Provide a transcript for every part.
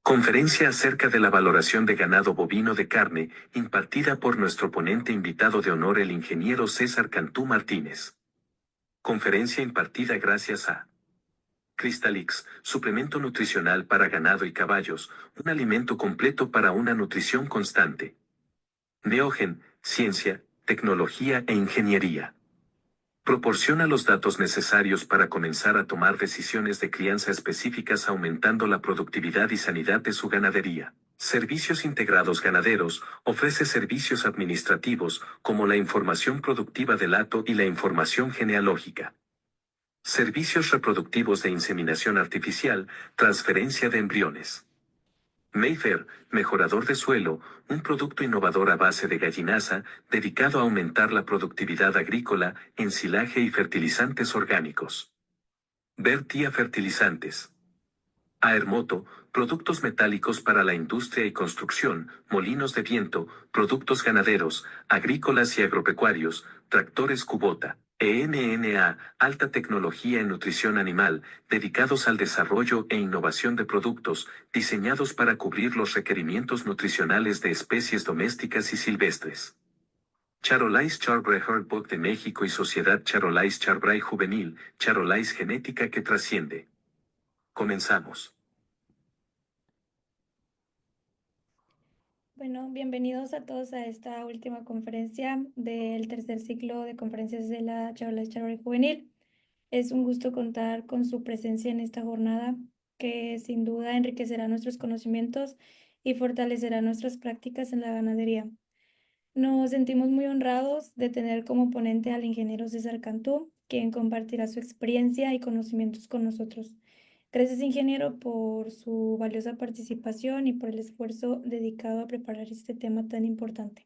Conferencia acerca de la valoración de ganado bovino de carne, impartida por nuestro ponente invitado de honor el ingeniero César Cantú Martínez. Conferencia impartida gracias a Cristalix, suplemento nutricional para ganado y caballos, un alimento completo para una nutrición constante. Neogen, ciencia, tecnología e ingeniería. Proporciona los datos necesarios para comenzar a tomar decisiones de crianza específicas aumentando la productividad y sanidad de su ganadería. Servicios Integrados Ganaderos ofrece servicios administrativos como la información productiva del hato y la información genealógica. Servicios reproductivos de inseminación artificial, transferencia de embriones. Mayfair, mejorador de suelo, un producto innovador a base de gallinaza, dedicado a aumentar la productividad agrícola, ensilaje y fertilizantes orgánicos. Bertia Fertilizantes. Aermoto, productos metálicos para la industria y construcción, molinos de viento, productos ganaderos, agrícolas y agropecuarios, tractores Kubota. ENNA, alta tecnología en nutrición animal, dedicados al desarrollo e innovación de productos, diseñados para cubrir los requerimientos nutricionales de especies domésticas y silvestres. Charolais Charbray Herdbook de México y Sociedad Charolais Charbray Juvenil, Charolais Genética que trasciende. Comenzamos. Bueno, bienvenidos a todos a esta última conferencia del tercer ciclo de conferencias de la Charolais Charbray Juvenil. Es un gusto contar con su presencia en esta jornada que sin duda enriquecerá nuestros conocimientos y fortalecerá nuestras prácticas en la ganadería. Nos sentimos muy honrados de tener como ponente al ingeniero César Cantú, quien compartirá su experiencia y conocimientos con nosotros. Gracias, ingeniero, por su valiosa participación y por el esfuerzo dedicado a preparar este tema tan importante.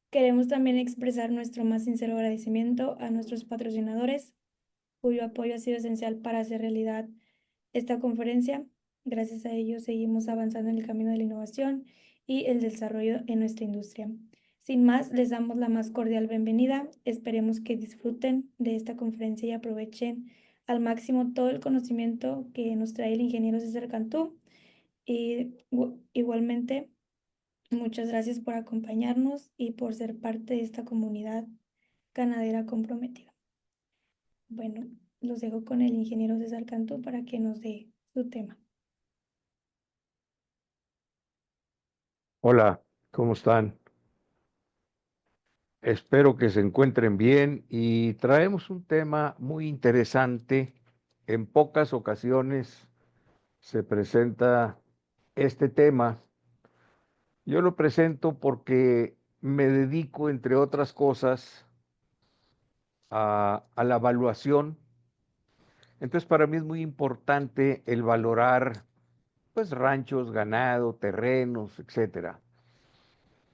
Queremos también expresar nuestro más sincero agradecimiento a nuestros patrocinadores, cuyo apoyo ha sido esencial para hacer realidad esta conferencia. Gracias a ellos seguimos avanzando en el camino de la innovación y el desarrollo en nuestra industria. Sin más, les damos la más cordial bienvenida. Esperemos que disfruten de esta conferencia y aprovechen al máximo todo el conocimiento que nos trae el ingeniero César Cantú. Y igualmente, muchas gracias por acompañarnos y por ser parte de esta comunidad ganadera comprometida. Bueno, los dejo con el ingeniero César Cantú para que nos dé su tema. Hola, ¿cómo están? Espero que se encuentren bien y traemos un tema muy interesante. En pocas ocasiones se presenta este tema. Yo lo presento porque me dedico, entre otras cosas, a la evaluación. Entonces, para mí es muy importante el valorar, pues, ranchos, ganado, terrenos, etcétera.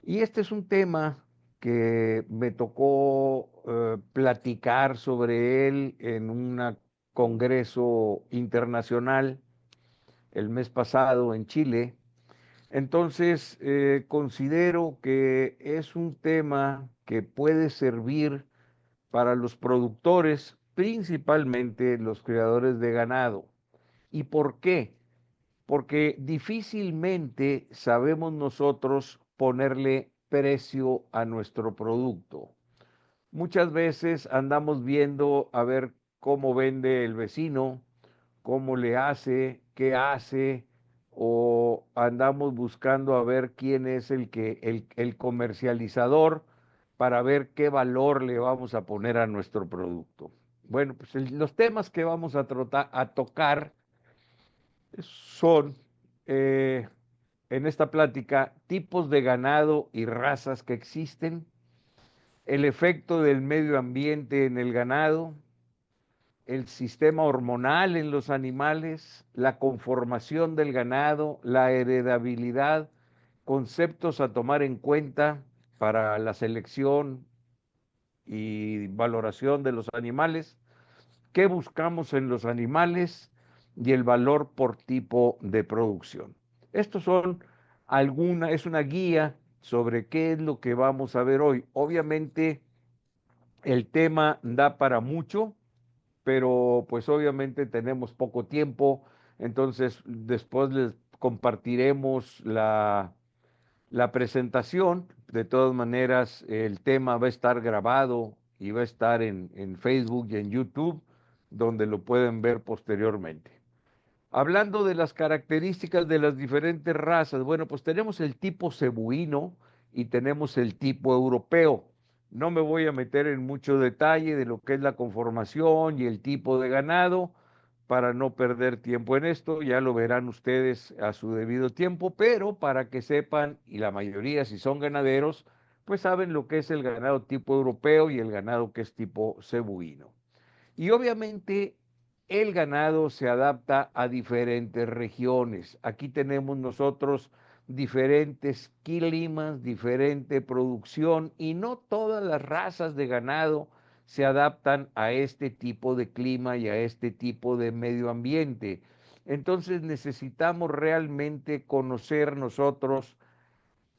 Y este es un tema que me tocó platicar sobre él en un congreso internacional el mes pasado en Chile. Entonces, considero que es un tema que puede servir para los productores, principalmente los criadores de ganado. ¿Y por qué? Porque difícilmente sabemos nosotros ponerle precio a nuestro producto. Muchas veces andamos viendo a ver cómo vende el vecino, cómo le hace, qué hace, o andamos buscando a ver quién es el comercializador para ver qué valor le vamos a poner a nuestro producto. Bueno, pues los temas que vamos a tocar son en esta plática tipos de ganado y razas que existen, el efecto del medio ambiente en el ganado, el sistema hormonal en los animales, la conformación del ganado, la heredabilidad, conceptos a tomar en cuenta para la selección y valoración de los animales, qué buscamos en los animales y el valor por tipo de producción. Estos son es una guía sobre qué es lo que vamos a ver hoy. Obviamente el tema da para mucho, pero pues obviamente tenemos poco tiempo, entonces después les compartiremos la presentación. De todas maneras, el tema va a estar grabado y va a estar en Facebook y en YouTube, donde lo pueden ver posteriormente. Hablando de las características de las diferentes razas, bueno, pues tenemos el tipo cebuino y tenemos el tipo europeo. No me voy a meter en mucho detalle de lo que es la conformación y el tipo de ganado para no perder tiempo en esto, ya lo verán ustedes a su debido tiempo, pero para que sepan, y la mayoría si son ganaderos, pues saben lo que es el ganado tipo europeo y el ganado que es tipo cebuino. Y obviamente el ganado se adapta a diferentes regiones. Aquí tenemos nosotros diferentes climas, diferente producción y no todas las razas de ganado se adaptan a este tipo de clima y a este tipo de medio ambiente. Entonces necesitamos realmente conocer nosotros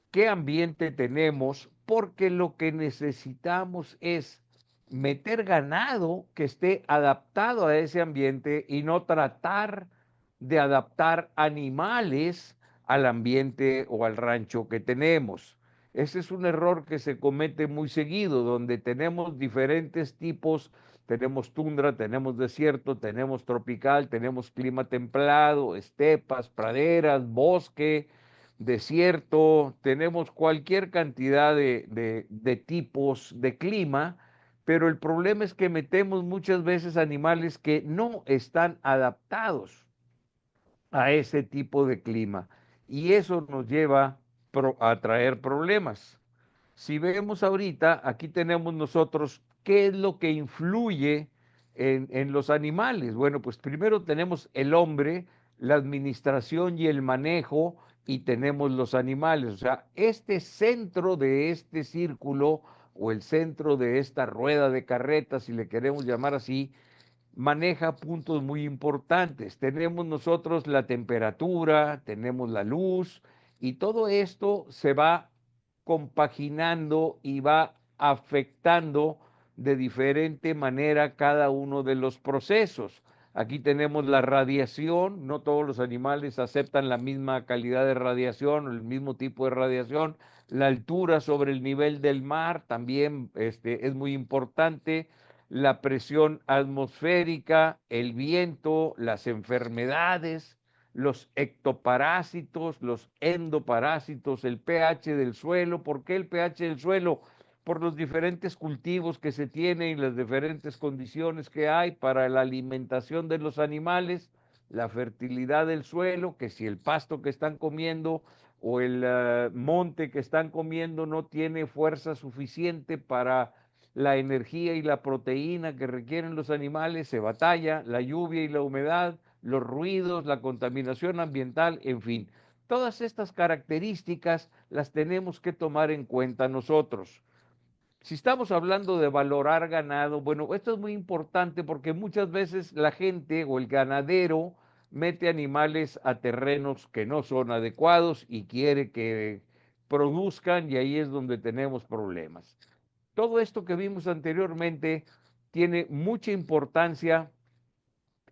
qué ambiente tenemos, porque lo que necesitamos es meter ganado que esté adaptado a ese ambiente y no tratar de adaptar animales al ambiente o al rancho que tenemos. Ese es un error que se comete muy seguido, donde tenemos diferentes tipos, tenemos tundra, tenemos desierto, tenemos tropical, tenemos clima templado, estepas, praderas, bosque, desierto, tenemos cualquier cantidad de tipos de clima, pero el problema es que metemos muchas veces animales que no están adaptados a ese tipo de clima y eso nos lleva a traer problemas. Si vemos ahorita, aquí tenemos nosotros qué es lo que influye en los animales. Bueno, pues primero tenemos el hombre, la administración y el manejo, y tenemos los animales. O sea, este centro de este círculo o el centro de esta rueda de carreta, si le queremos llamar así, maneja puntos muy importantes. Tenemos nosotros la temperatura, tenemos la luz y todo esto se va compaginando y va afectando de diferente manera cada uno de los procesos. Aquí tenemos la radiación, no todos los animales aceptan la misma calidad de radiación o el mismo tipo de radiación. La altura sobre el nivel del mar también es muy importante, la presión atmosférica, el viento, las enfermedades, los ectoparásitos, los endoparásitos, el pH del suelo. ¿Por qué el pH del suelo? Por los diferentes cultivos que se tienen y las diferentes condiciones que hay para la alimentación de los animales, la fertilidad del suelo, que si el pasto que están comiendo o el monte que están comiendo no tiene fuerza suficiente para la energía y la proteína que requieren los animales, se batalla, la lluvia y la humedad, los ruidos, la contaminación ambiental, en fin. Todas estas características las tenemos que tomar en cuenta nosotros. Si estamos hablando de valorar ganado, bueno, esto es muy importante porque muchas veces la gente o el ganadero mete animales a terrenos que no son adecuados y quiere que produzcan y ahí es donde tenemos problemas. Todo esto que vimos anteriormente tiene mucha importancia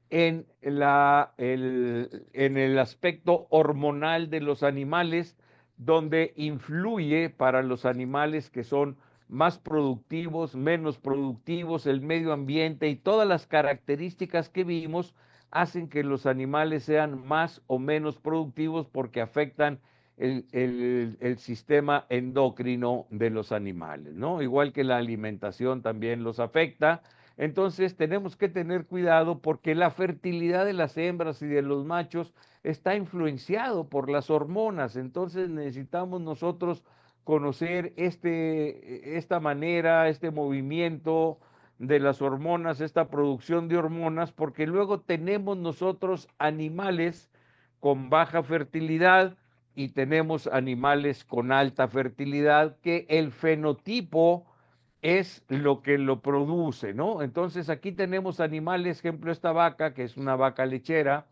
en el aspecto hormonal de los animales, donde influye para los animales que son más productivos, menos productivos, el medio ambiente y todas las características que vimos hacen que los animales sean más o menos productivos porque afectan el sistema endocrino de los animales, ¿no? Igual que la alimentación también los afecta. Entonces tenemos que tener cuidado porque la fertilidad de las hembras y de los machos está influenciado por las hormonas. Entonces necesitamos nosotros conocer esta manera, este movimiento de las hormonas, esta producción de hormonas, porque luego tenemos nosotros animales con baja fertilidad y tenemos animales con alta fertilidad que el fenotipo es lo que lo produce, ¿no? Entonces aquí tenemos animales, ejemplo, esta vaca, que es una vaca lechera,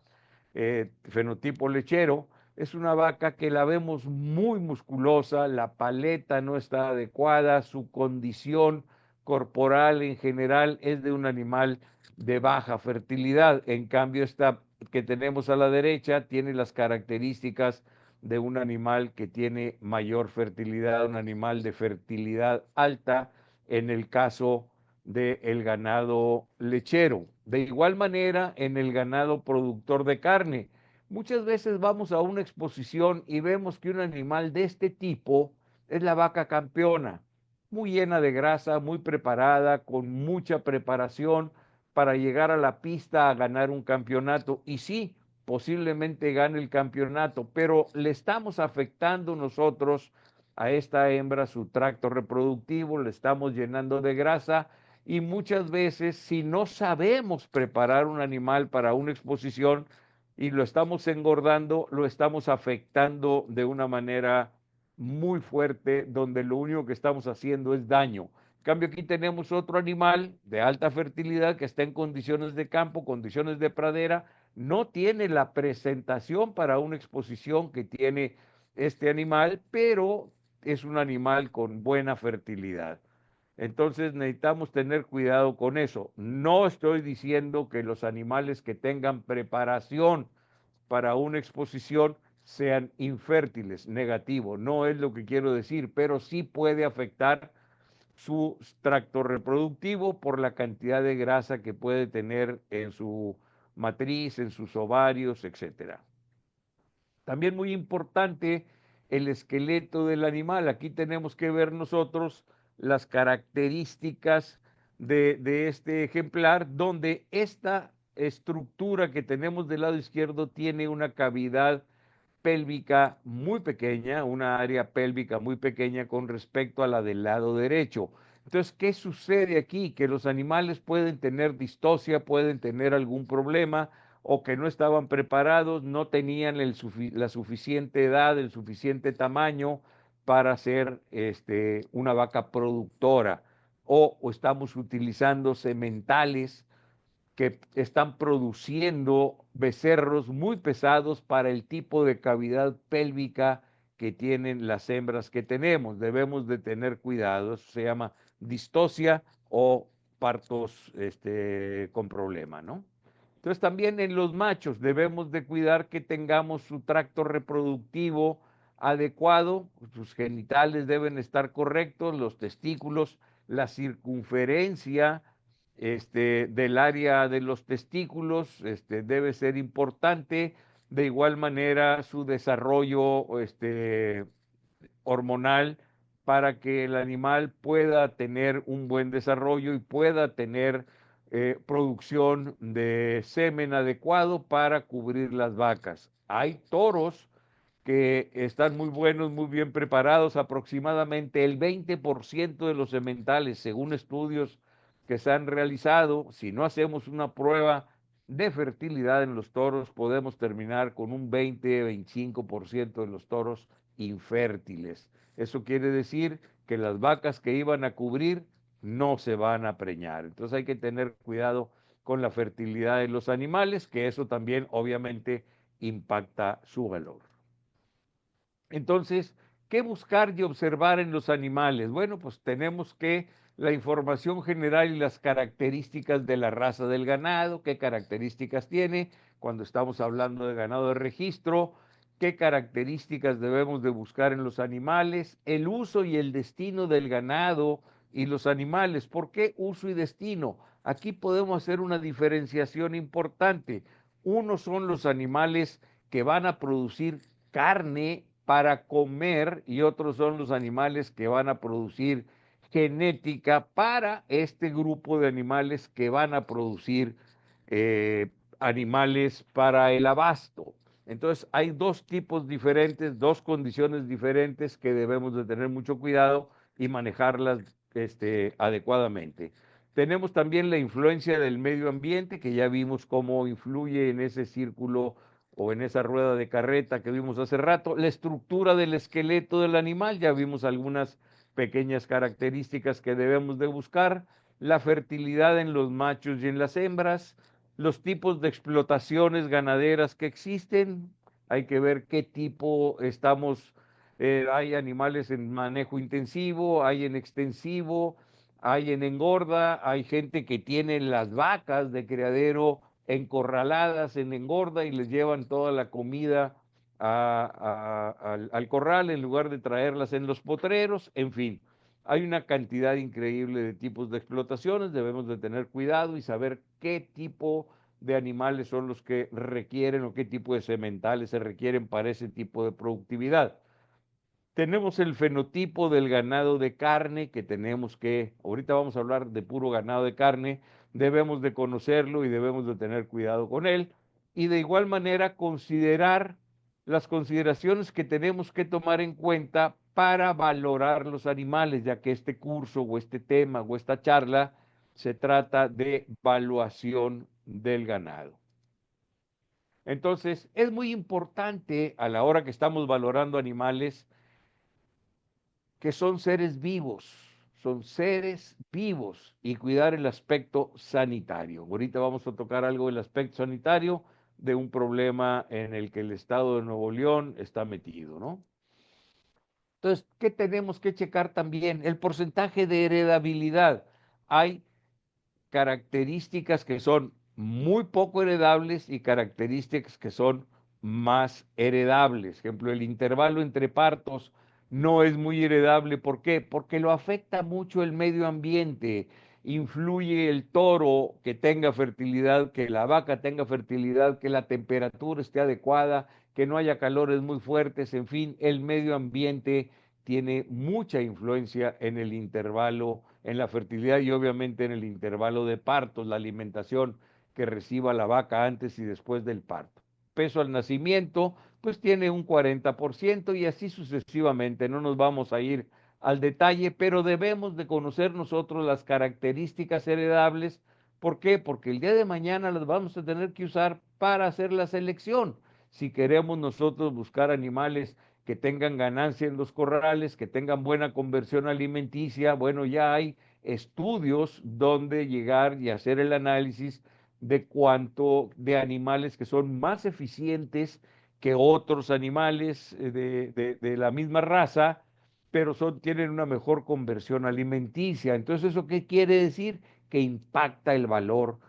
fenotipo lechero, es una vaca que la vemos muy musculosa, la paleta no está adecuada, su condición corporal en general es de un animal de baja fertilidad. En cambio, esta que tenemos a la derecha tiene las características de un animal que tiene mayor fertilidad, un animal de fertilidad alta, en el caso del ganado lechero. De igual manera, en el ganado productor de carne, muchas veces vamos a una exposición y vemos que un animal de este tipo es la vaca campeona, muy llena de grasa, muy preparada, con mucha preparación para llegar a la pista a ganar un campeonato. Y sí, posiblemente gane el campeonato, pero le estamos afectando nosotros a esta hembra su tracto reproductivo, le estamos llenando de grasa y muchas veces si no sabemos preparar un animal para una exposición y lo estamos engordando, lo estamos afectando de una manera muy fuerte, donde lo único que estamos haciendo es daño. En cambio, aquí tenemos otro animal de alta fertilidad que está en condiciones de campo, condiciones de pradera, no tiene la presentación para una exposición que tiene este animal, pero es un animal con buena fertilidad. Entonces necesitamos tener cuidado con eso. No estoy diciendo que los animales que tengan preparación para una exposición sean infértiles, negativo, no es lo que quiero decir, pero sí puede afectar su tracto reproductivo por la cantidad de grasa que puede tener en su matriz, en sus ovarios, etcétera. También muy importante el esqueleto del animal. Aquí tenemos que ver nosotros las características de este ejemplar, donde esta estructura que tenemos del lado izquierdo tiene una cavidad pélvica muy pequeña, una área pélvica muy pequeña con respecto a la del lado derecho. Entonces, ¿qué sucede aquí? Que los animales pueden tener distocia, pueden tener algún problema o que no estaban preparados, no tenían la suficiente edad, el suficiente tamaño para ser una vaca productora o estamos utilizando sementales que están produciendo becerros muy pesados para el tipo de cavidad pélvica que tienen las hembras que tenemos. Debemos de tener cuidado, eso se llama distocia o partos con problema, ¿no? Entonces también en los machos debemos de cuidar que tengamos su tracto reproductivo adecuado, sus genitales deben estar correctos, los testículos, la circunferencia del área de los testículos debe ser importante, de igual manera su desarrollo hormonal para que el animal pueda tener un buen desarrollo y pueda tener producción de semen adecuado para cubrir las vacas. Hay toros que están muy buenos, muy bien preparados, aproximadamente el 20% de los sementales, según estudios que se han realizado, si no hacemos una prueba de fertilidad en los toros, podemos terminar con un 20-25% de los toros infértiles. Eso quiere decir que las vacas que iban a cubrir no se van a preñar. Entonces hay que tener cuidado con la fertilidad de los animales, que eso también obviamente impacta su valor. Entonces, ¿qué buscar y observar en los animales? Bueno, pues tenemos que la información general y las características de la raza del ganado, qué características tiene cuando estamos hablando de ganado de registro, qué características debemos de buscar en los animales, el uso y el destino del ganado y los animales. ¿Por qué uso y destino? Aquí podemos hacer una diferenciación importante. Unos son los animales que van a producir carne para comer y otros son los animales que van a producir genética para este grupo de animales que van a producir animales para el abasto. Entonces hay dos tipos diferentes, dos condiciones diferentes que debemos de tener mucho cuidado y manejarlas adecuadamente. Tenemos también la influencia del medio ambiente, que ya vimos cómo influye en ese círculo o en esa rueda de carreta que vimos hace rato, la estructura del esqueleto del animal, ya vimos algunas pequeñas características que debemos de buscar, la fertilidad en los machos y en las hembras, los tipos de explotaciones ganaderas que existen, hay que ver qué tipo estamos, hay animales en manejo intensivo, hay en extensivo, hay en engorda, hay gente que tiene las vacas de criadero encorraladas en engorda y les llevan toda la comida al corral en lugar de traerlas en los potreros, en fin. Hay una cantidad increíble de tipos de explotaciones, debemos de tener cuidado y saber qué tipo de animales son los que requieren o qué tipo de sementales se requieren para ese tipo de productividad. Tenemos el fenotipo del ganado de carne que tenemos que, ahorita vamos a hablar de puro ganado de carne, debemos de conocerlo y debemos de tener cuidado con él. Y de igual manera considerar las consideraciones que tenemos que tomar en cuenta para valorar los animales, ya que este curso o este tema o esta charla se trata de evaluación del ganado. Entonces, es muy importante a la hora que estamos valorando animales que son seres vivos y cuidar el aspecto sanitario. Ahorita vamos a tocar algo del aspecto sanitario de un problema en el que el estado de Nuevo León está metido, ¿no? Entonces, ¿qué tenemos que checar también? El porcentaje de heredabilidad. Hay características que son muy poco heredables y características que son más heredables. Por ejemplo, el intervalo entre partos no es muy heredable. ¿Por qué? Porque lo afecta mucho el medio ambiente. Influye el toro que tenga fertilidad, que la vaca tenga fertilidad, que la temperatura esté adecuada, que no haya calores muy fuertes, en fin, el medio ambiente tiene mucha influencia en el intervalo, en la fertilidad y obviamente en el intervalo de partos, la alimentación que reciba la vaca antes y después del parto. Peso al nacimiento, pues tiene un 40% y así sucesivamente. No nos vamos a ir al detalle, pero debemos de conocer nosotros las características heredables. ¿Por qué? Porque el día de mañana las vamos a tener que usar para hacer la selección. Si queremos nosotros buscar animales que tengan ganancia en los corrales, que tengan buena conversión alimenticia. Bueno, ya hay estudios donde llegar y hacer el análisis de cuánto de animales que son más eficientes que otros animales de la misma raza, pero tienen una mejor conversión alimenticia. Entonces, ¿eso qué quiere decir? Que impacta el valor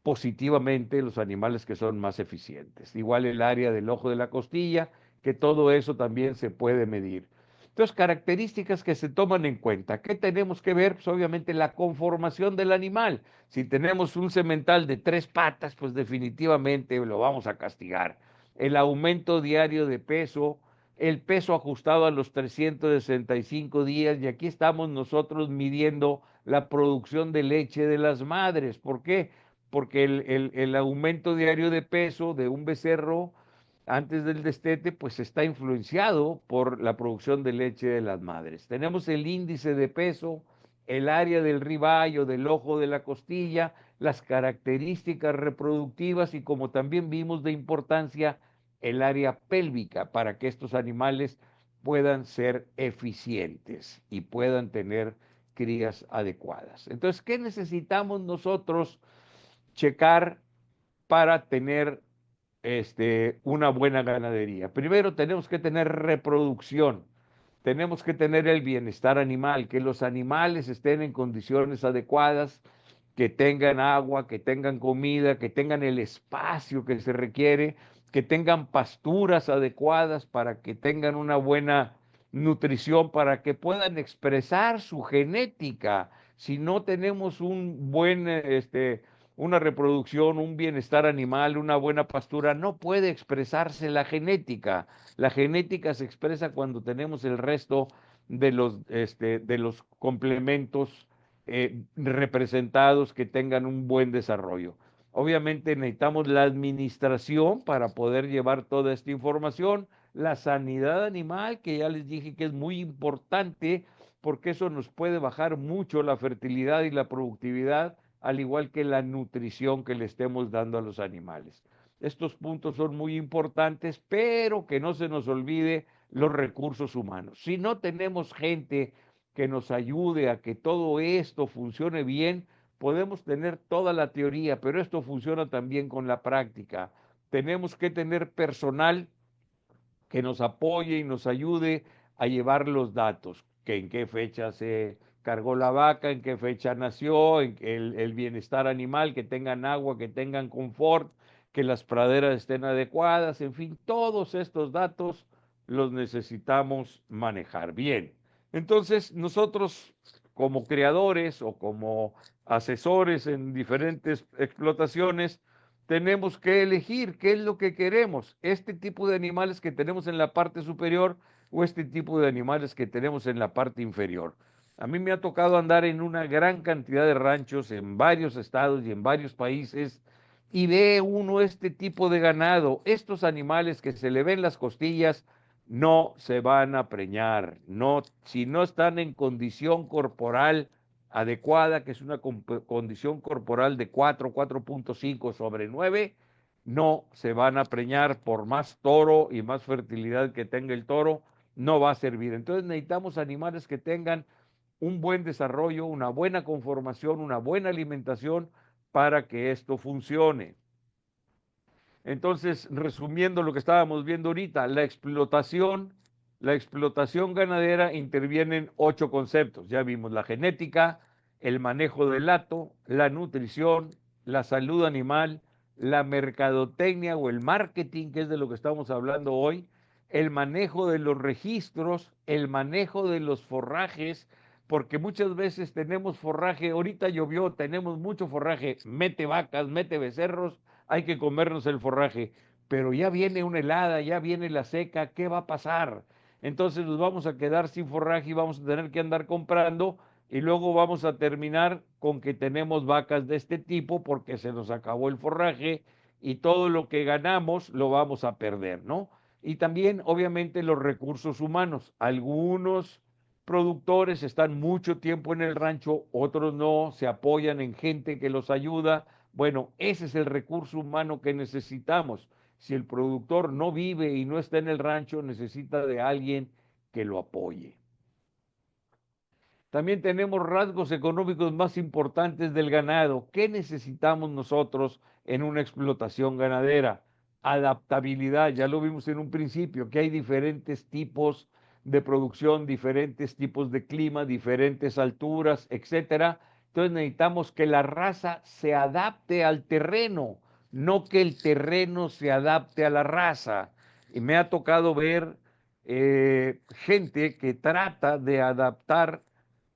positivamente los animales que son más eficientes. Igual el área del ojo de la costilla, que todo eso también se puede medir. Entonces, características que se toman en cuenta. ¿Qué tenemos que ver? Pues obviamente la conformación del animal. Si tenemos un semental de 3 patas, pues definitivamente lo vamos a castigar. El aumento diario de peso, el peso ajustado a los 365 días, y aquí estamos nosotros midiendo la producción de leche de las madres. ¿Por qué? Porque el aumento diario de peso de un becerro antes del destete, pues está influenciado por la producción de leche de las madres. Tenemos el índice de peso, el área del ribeye o del ojo de la costilla, las características reproductivas y como también vimos de importancia, el área pélvica para que estos animales puedan ser eficientes y puedan tener crías adecuadas. Entonces, ¿qué necesitamos nosotros checar para tener una buena ganadería? Primero tenemos que tener reproducción, tenemos que tener el bienestar animal, que los animales estén en condiciones adecuadas, que tengan agua, que tengan comida, que tengan el espacio que se requiere, que tengan pasturas adecuadas para que tengan una buena nutrición, para que puedan expresar su genética. Si no tenemos una reproducción, un bienestar animal, una buena pastura, no puede expresarse la genética. La genética se expresa cuando tenemos el resto de los complementos representados que tengan un buen desarrollo. Obviamente necesitamos la administración para poder llevar toda esta información, la sanidad animal, que ya les dije que es muy importante porque eso nos puede bajar mucho la fertilidad y la productividad, al igual que la nutrición que le estemos dando a los animales. Estos puntos son muy importantes, pero que no se nos olvide los recursos humanos. Si no tenemos gente que nos ayude a que todo esto funcione bien, podemos tener toda la teoría, pero esto funciona también con la práctica. Tenemos que tener personal que nos apoye y nos ayude a llevar los datos, que en qué fecha se cargó la vaca, en qué fecha nació, el bienestar animal, que tengan agua, que tengan confort, que las praderas estén adecuadas, en fin, todos estos datos los necesitamos manejar bien. Entonces, nosotros como creadores o como asesores en diferentes explotaciones, tenemos que elegir qué es lo que queremos, este tipo de animales que tenemos en la parte superior o este tipo de animales que tenemos en la parte inferior. A mí me ha tocado andar en una gran cantidad de ranchos en varios estados y en varios países y ve uno este tipo de ganado, estos animales que se le ven las costillas, no se van a preñar, no, si no están en condición corporal adecuada, que es una condición corporal de 4.5 sobre 9, no se van a preñar por más toro y más fertilidad que tenga el toro, no va a servir. Entonces necesitamos animales que tengan un buen desarrollo, una buena conformación, una buena alimentación para que esto funcione. Entonces, resumiendo lo que estábamos viendo ahorita, la explotación ganadera interviene en 8 conceptos. Ya vimos la genética, el manejo del hato, la nutrición, la salud animal, la mercadotecnia o el marketing, que es de lo que estamos hablando hoy, el manejo de los registros, el manejo de los forrajes, porque muchas veces tenemos forraje, ahorita llovió, tenemos mucho forraje, mete vacas, mete becerros, hay que comernos el forraje, pero ya viene una helada, ya viene la seca, ¿qué va a pasar? Entonces nos vamos a quedar sin forraje y vamos a tener que andar comprando y luego vamos a terminar con que tenemos vacas de este tipo porque se nos acabó el forraje y todo lo que ganamos lo vamos a perder, ¿no? Y también, obviamente, los recursos humanos. Algunos productores están mucho tiempo en el rancho, otros no, se apoyan en gente que los ayuda. Bueno, ese es el recurso humano que necesitamos. Si el productor no vive y no está en el rancho, necesita de alguien que lo apoye. También tenemos rasgos económicos más importantes del ganado. ¿Qué necesitamos nosotros en una explotación ganadera? Adaptabilidad, ya lo vimos en un principio, que hay diferentes tipos de producción, diferentes tipos de clima, diferentes alturas, etcétera. Entonces necesitamos que la raza se adapte al terreno, no que el terreno se adapte a la raza. Y me ha tocado ver gente que trata de adaptar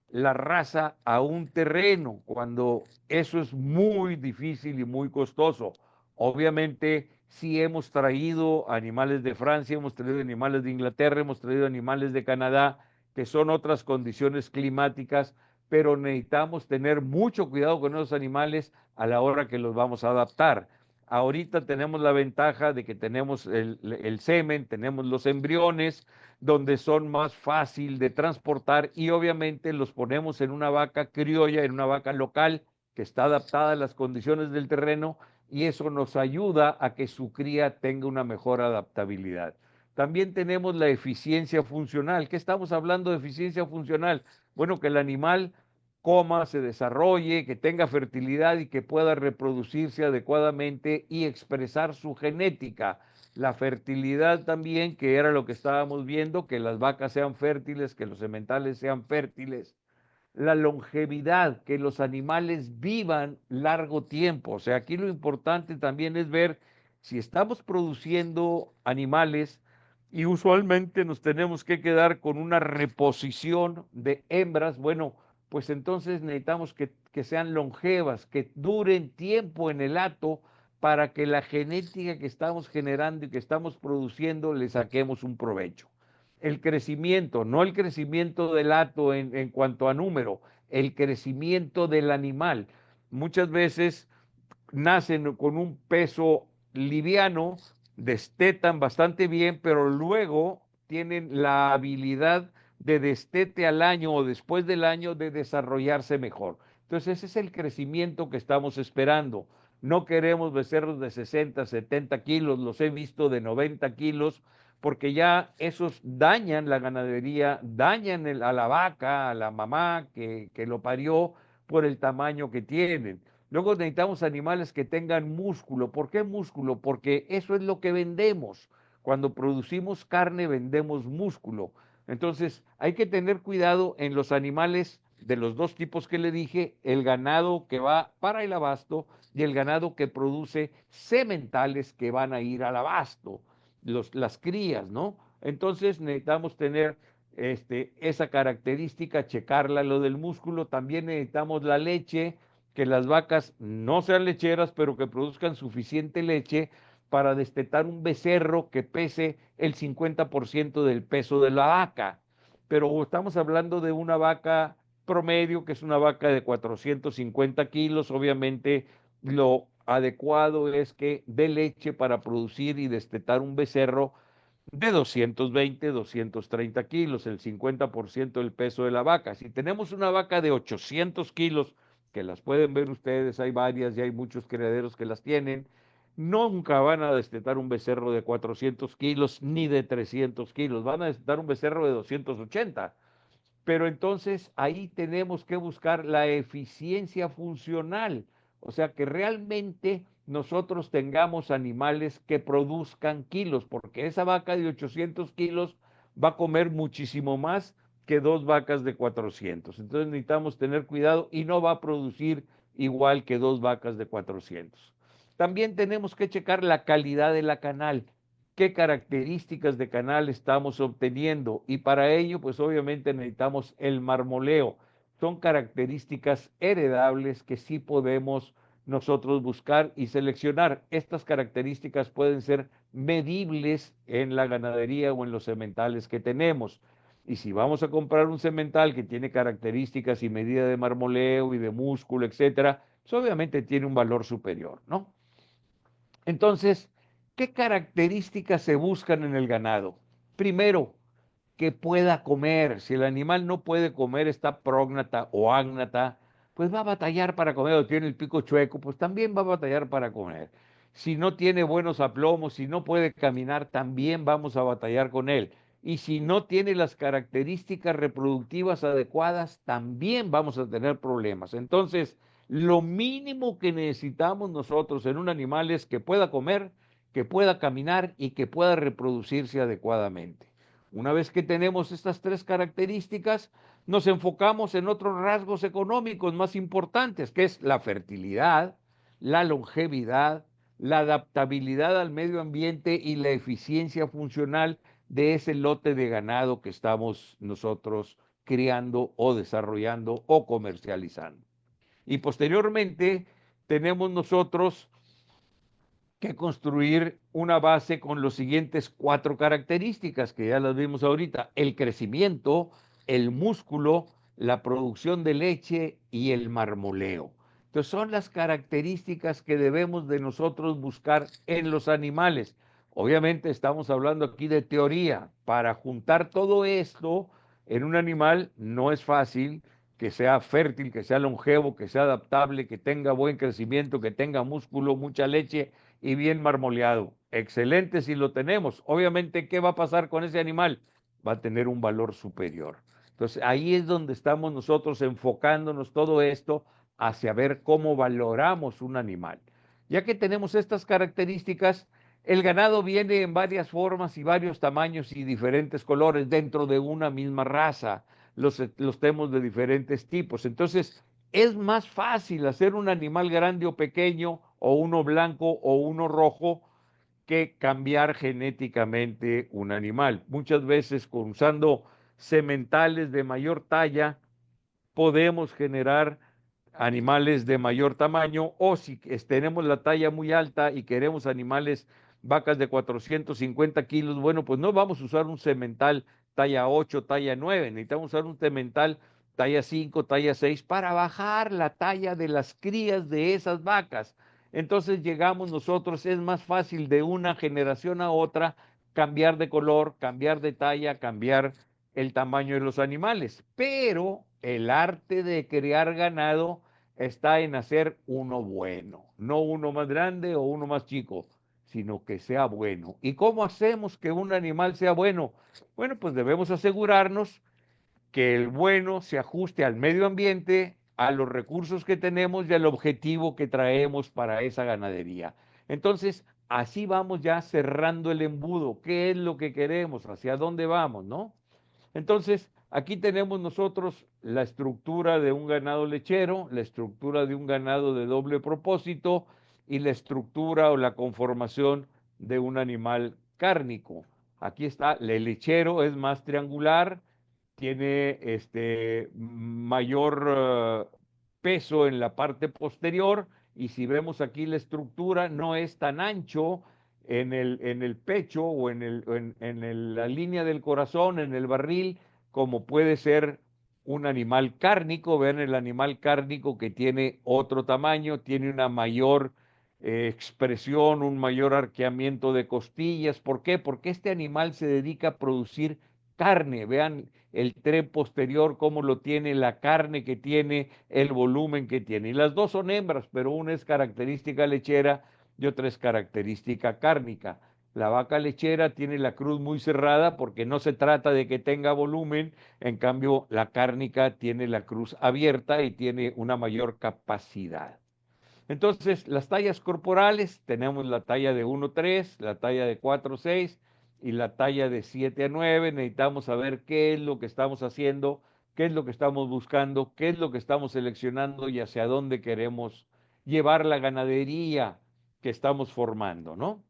la raza a un terreno, cuando eso es muy difícil y muy costoso. Obviamente, sí hemos traído animales de Francia, hemos traído animales de Inglaterra, hemos traído animales de Canadá, que son otras condiciones climáticas, pero necesitamos tener mucho cuidado con esos animales a la hora que los vamos a adaptar. Ahorita tenemos la ventaja de que tenemos el semen, tenemos los embriones, donde son más fácil de transportar y obviamente los ponemos en una vaca criolla, en una vaca local que está adaptada a las condiciones del terreno y eso nos ayuda a que su cría tenga una mejor adaptabilidad. También tenemos la eficiencia funcional. ¿Qué estamos hablando de eficiencia funcional? Bueno, que el animal coma, se desarrolle, que tenga fertilidad y que pueda reproducirse adecuadamente y expresar su genética. La fertilidad también, que era lo que estábamos viendo, que las vacas sean fértiles, que los sementales sean fértiles. La longevidad, que los animales vivan largo tiempo. O sea, aquí lo importante también es ver si estamos produciendo animales y usualmente nos tenemos que quedar con una reposición de hembras. Bueno, pues entonces necesitamos que sean longevas, que duren tiempo en el hato para que la genética que estamos generando y que estamos produciendo le saquemos un provecho. El crecimiento, no el crecimiento del hato en cuanto a número, el crecimiento del animal. Muchas veces nacen con un peso liviano, destetan bastante bien, pero luego tienen la habilidad de destete al año o después del año de desarrollarse mejor. Entonces ese es el crecimiento que estamos esperando. No queremos becerros de 60, 70 kilos, los he visto de 90 kilos, porque ya esos dañan la ganadería, dañan a la vaca, a la mamá que lo parió por el tamaño que tienen. Luego necesitamos animales que tengan músculo. ¿Por qué músculo? Porque eso es lo que vendemos. Cuando producimos carne vendemos músculo. Entonces hay que tener cuidado en los animales de los dos tipos que le dije, el ganado que va para el abasto y el ganado que produce sementales que van a ir al abasto, las crías, ¿no? Entonces necesitamos tener esa característica, checarla, lo del músculo, también necesitamos la leche, que las vacas no sean lecheras, pero que produzcan suficiente leche para destetar un becerro que pese el 50% del peso de la vaca. Pero estamos hablando de una vaca promedio, que es una vaca de 450 kilos, obviamente lo adecuado es que dé leche para producir y destetar un becerro de 220, 230 kilos, el 50% del peso de la vaca. Si tenemos una vaca de 800 kilos, que las pueden ver ustedes, hay varias y hay muchos criaderos que las tienen, nunca van a destetar un becerro de 400 kilos ni de 300 kilos, van a destetar un becerro de 280. Pero entonces ahí tenemos que buscar la eficiencia funcional, o sea, que realmente nosotros tengamos animales que produzcan kilos, porque esa vaca de 800 kilos va a comer muchísimo más que dos vacas de 400. Entonces necesitamos tener cuidado y no va a producir igual que dos vacas de 400. También tenemos que checar la calidad de la canal, qué características de canal estamos obteniendo, y para ello pues obviamente necesitamos el marmoleo. Son características heredables que sí podemos nosotros buscar y seleccionar. Estas características pueden ser medibles en la ganadería o en los sementales que tenemos. Y si vamos a comprar un semental que tiene características y medida de marmoleo y de músculo, etcétera, pues obviamente tiene un valor superior, ¿no? Entonces, ¿qué características se buscan en el ganado? Primero, que pueda comer. Si el animal no puede comer, está prógnata o ágnata, pues va a batallar para comer, o tiene el pico chueco, pues también va a batallar para comer. Si no tiene buenos aplomos, si no puede caminar, también vamos a batallar con él. Y si no tiene las características reproductivas adecuadas, también vamos a tener problemas. Entonces, lo mínimo que necesitamos nosotros en un animal es que pueda comer, que pueda caminar y que pueda reproducirse adecuadamente. Una vez que tenemos estas tres características, nos enfocamos en otros rasgos económicos más importantes, que es la fertilidad, la longevidad, la adaptabilidad al medio ambiente y la eficiencia funcional de ese lote de ganado que estamos nosotros criando o desarrollando o comercializando. Y posteriormente tenemos nosotros que construir una base con los siguientes cuatro características que ya las vimos ahorita: el crecimiento, el músculo, la producción de leche y el marmoleo. Entonces son las características que debemos de nosotros buscar en los animales. Obviamente estamos hablando aquí de teoría. Para juntar todo esto en un animal no es fácil, que sea fértil, que sea longevo, que sea adaptable, que tenga buen crecimiento, que tenga músculo, mucha leche y bien marmoleado. Excelente si lo tenemos. Obviamente, ¿qué va a pasar con ese animal? Va a tener un valor superior. Entonces, ahí es donde estamos nosotros enfocándonos todo esto hacia ver cómo valoramos un animal. Ya que tenemos estas características, el ganado viene en varias formas y varios tamaños y diferentes colores dentro de una misma raza. Los tenemos de diferentes tipos. Entonces, es más fácil hacer un animal grande o pequeño, o uno blanco o uno rojo, que cambiar genéticamente un animal. Muchas veces, usando sementales de mayor talla, podemos generar animales de mayor tamaño, o si tenemos la talla muy alta y queremos animales, vacas de 450 kilos, bueno, pues no vamos a usar un semental talla 8, talla 9, necesitamos usar un semental talla 5, talla 6 para bajar la talla de las crías de esas vacas. Entonces llegamos nosotros, es más fácil de una generación a otra cambiar de color, cambiar de talla, cambiar el tamaño de los animales, pero el arte de criar ganado está en hacer uno bueno, no uno más grande o uno más chico, sino que sea bueno. ¿Y cómo hacemos que un animal sea bueno? Bueno, pues debemos asegurarnos que el bueno se ajuste al medio ambiente, a los recursos que tenemos y al objetivo que traemos para esa ganadería. Entonces, así vamos ya cerrando el embudo. ¿Qué es lo que queremos? ¿Hacia dónde vamos? ¿No? Entonces, Aquí tenemos nosotros la estructura de un ganado lechero, la estructura de un ganado de doble propósito y la estructura o la conformación de un animal cárnico. Aquí está, el lechero es más triangular, tiene mayor peso en la parte posterior, y si vemos aquí la estructura no es tan ancho en el pecho o la línea del corazón, en el barril, como puede ser un animal cárnico. Vean el animal cárnico que tiene otro tamaño, tiene una mayor expresión, un mayor arqueamiento de costillas. ¿Por qué? Porque este animal se dedica a producir carne. Vean el tren posterior, cómo lo tiene, la carne que tiene, el volumen que tiene. Y las dos son hembras, pero una es característica lechera y otra es característica cárnica. La vaca lechera tiene la cruz muy cerrada porque no se trata de que tenga volumen, en cambio la cárnica tiene la cruz abierta y tiene una mayor capacidad. Entonces, las tallas corporales, tenemos la talla de 1-3, la talla de 4-6 y la talla de 7-9. Necesitamos saber qué es lo que estamos haciendo, qué es lo que estamos buscando, qué es lo que estamos seleccionando y hacia dónde queremos llevar la ganadería que estamos formando, ¿no?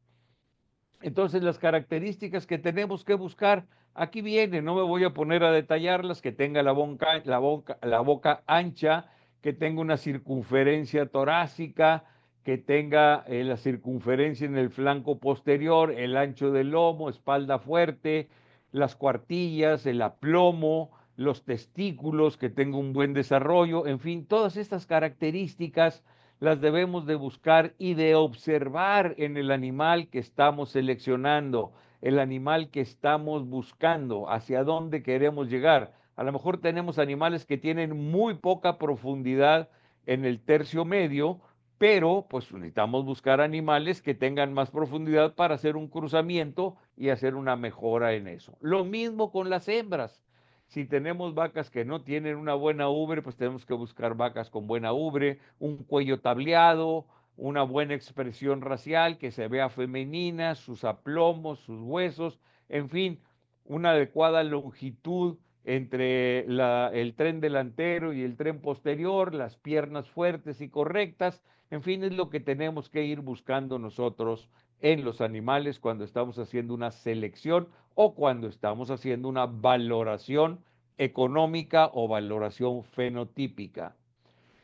Entonces, las características que tenemos que buscar, aquí vienen, no me voy a poner a detallarlas: que tenga la boca ancha, que tenga una circunferencia torácica, que tenga la circunferencia en el flanco posterior, el ancho del lomo, espalda fuerte, las cuartillas, el aplomo, los testículos, que tenga un buen desarrollo. En fin, todas estas características las debemos de buscar y de observar en el animal que estamos seleccionando, el animal que estamos buscando, hacia dónde queremos llegar. A lo mejor tenemos animales que tienen muy poca profundidad en el tercio medio, pero pues necesitamos buscar animales que tengan más profundidad para hacer un cruzamiento y hacer una mejora en eso. Lo mismo con las hembras. Si tenemos vacas que no tienen una buena ubre, pues tenemos que buscar vacas con buena ubre, un cuello tableado, una buena expresión racial, que se vea femenina, sus aplomos, sus huesos, en fin, una adecuada longitud entre el tren delantero y el tren posterior, las piernas fuertes y correctas. En fin, es lo que tenemos que ir buscando nosotros en los animales cuando estamos haciendo una selección o cuando estamos haciendo una valoración económica o valoración fenotípica.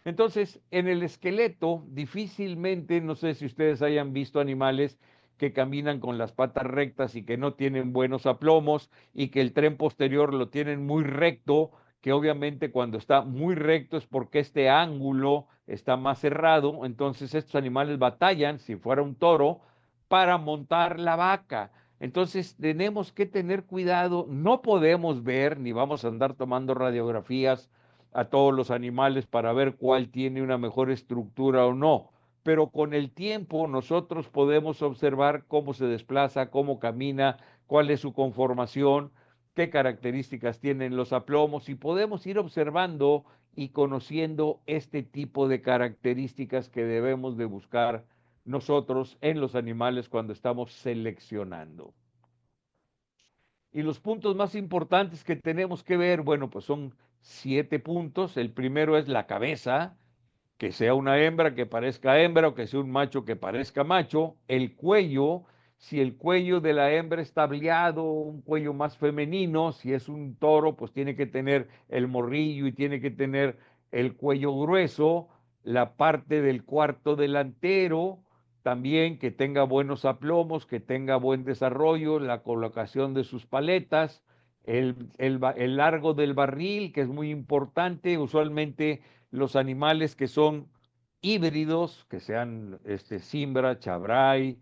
Entonces, en el esqueleto, difícilmente, no sé si ustedes hayan visto animales que caminan con las patas rectas y que no tienen buenos aplomos y que el tren posterior lo tienen muy recto, que obviamente cuando está muy recto es porque este ángulo está más cerrado. Entonces estos animales batallan, si fuera un toro, para montar la vaca. Entonces tenemos que tener cuidado, no podemos ver ni vamos a andar tomando radiografías a todos los animales para ver cuál tiene una mejor estructura o no, pero con el tiempo nosotros podemos observar cómo se desplaza, cómo camina, cuál es su conformación, qué características tienen los aplomos, y podemos ir observando y conociendo este tipo de características que debemos de buscar nosotros en los animales cuando estamos seleccionando. Y los puntos más importantes que tenemos que ver, bueno, pues son 7 puntos. El primero es la cabeza, que sea una hembra que parezca hembra o que sea un macho que parezca macho. El cuello, si el cuello de la hembra es tableado, un cuello más femenino. Si es un toro, pues tiene que tener el morrillo y tiene que tener el cuello grueso. La parte del cuarto delantero, también que tenga buenos aplomos, que tenga buen desarrollo, la colocación de sus paletas, el largo del barril, que es muy importante. Usualmente los animales que son híbridos, que sean Simbra, Chabray,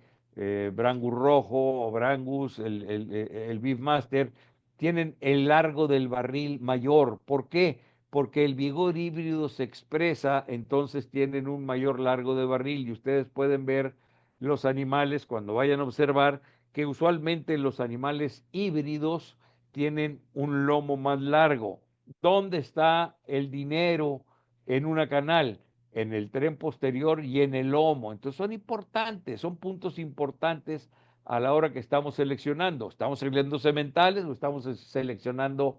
Brangus rojo o Brangus, el Beefmaster, tienen el largo del barril mayor. ¿Por qué? Porque el vigor híbrido se expresa, entonces tienen un mayor largo de barril, y ustedes pueden ver los animales cuando vayan a observar que usualmente los animales híbridos tienen un lomo más largo. ¿Dónde está el dinero en una canal? En el tren posterior y en el lomo. Entonces son importantes, son puntos importantes a la hora que estamos seleccionando. ¿Estamos seleccionando sementales o estamos seleccionando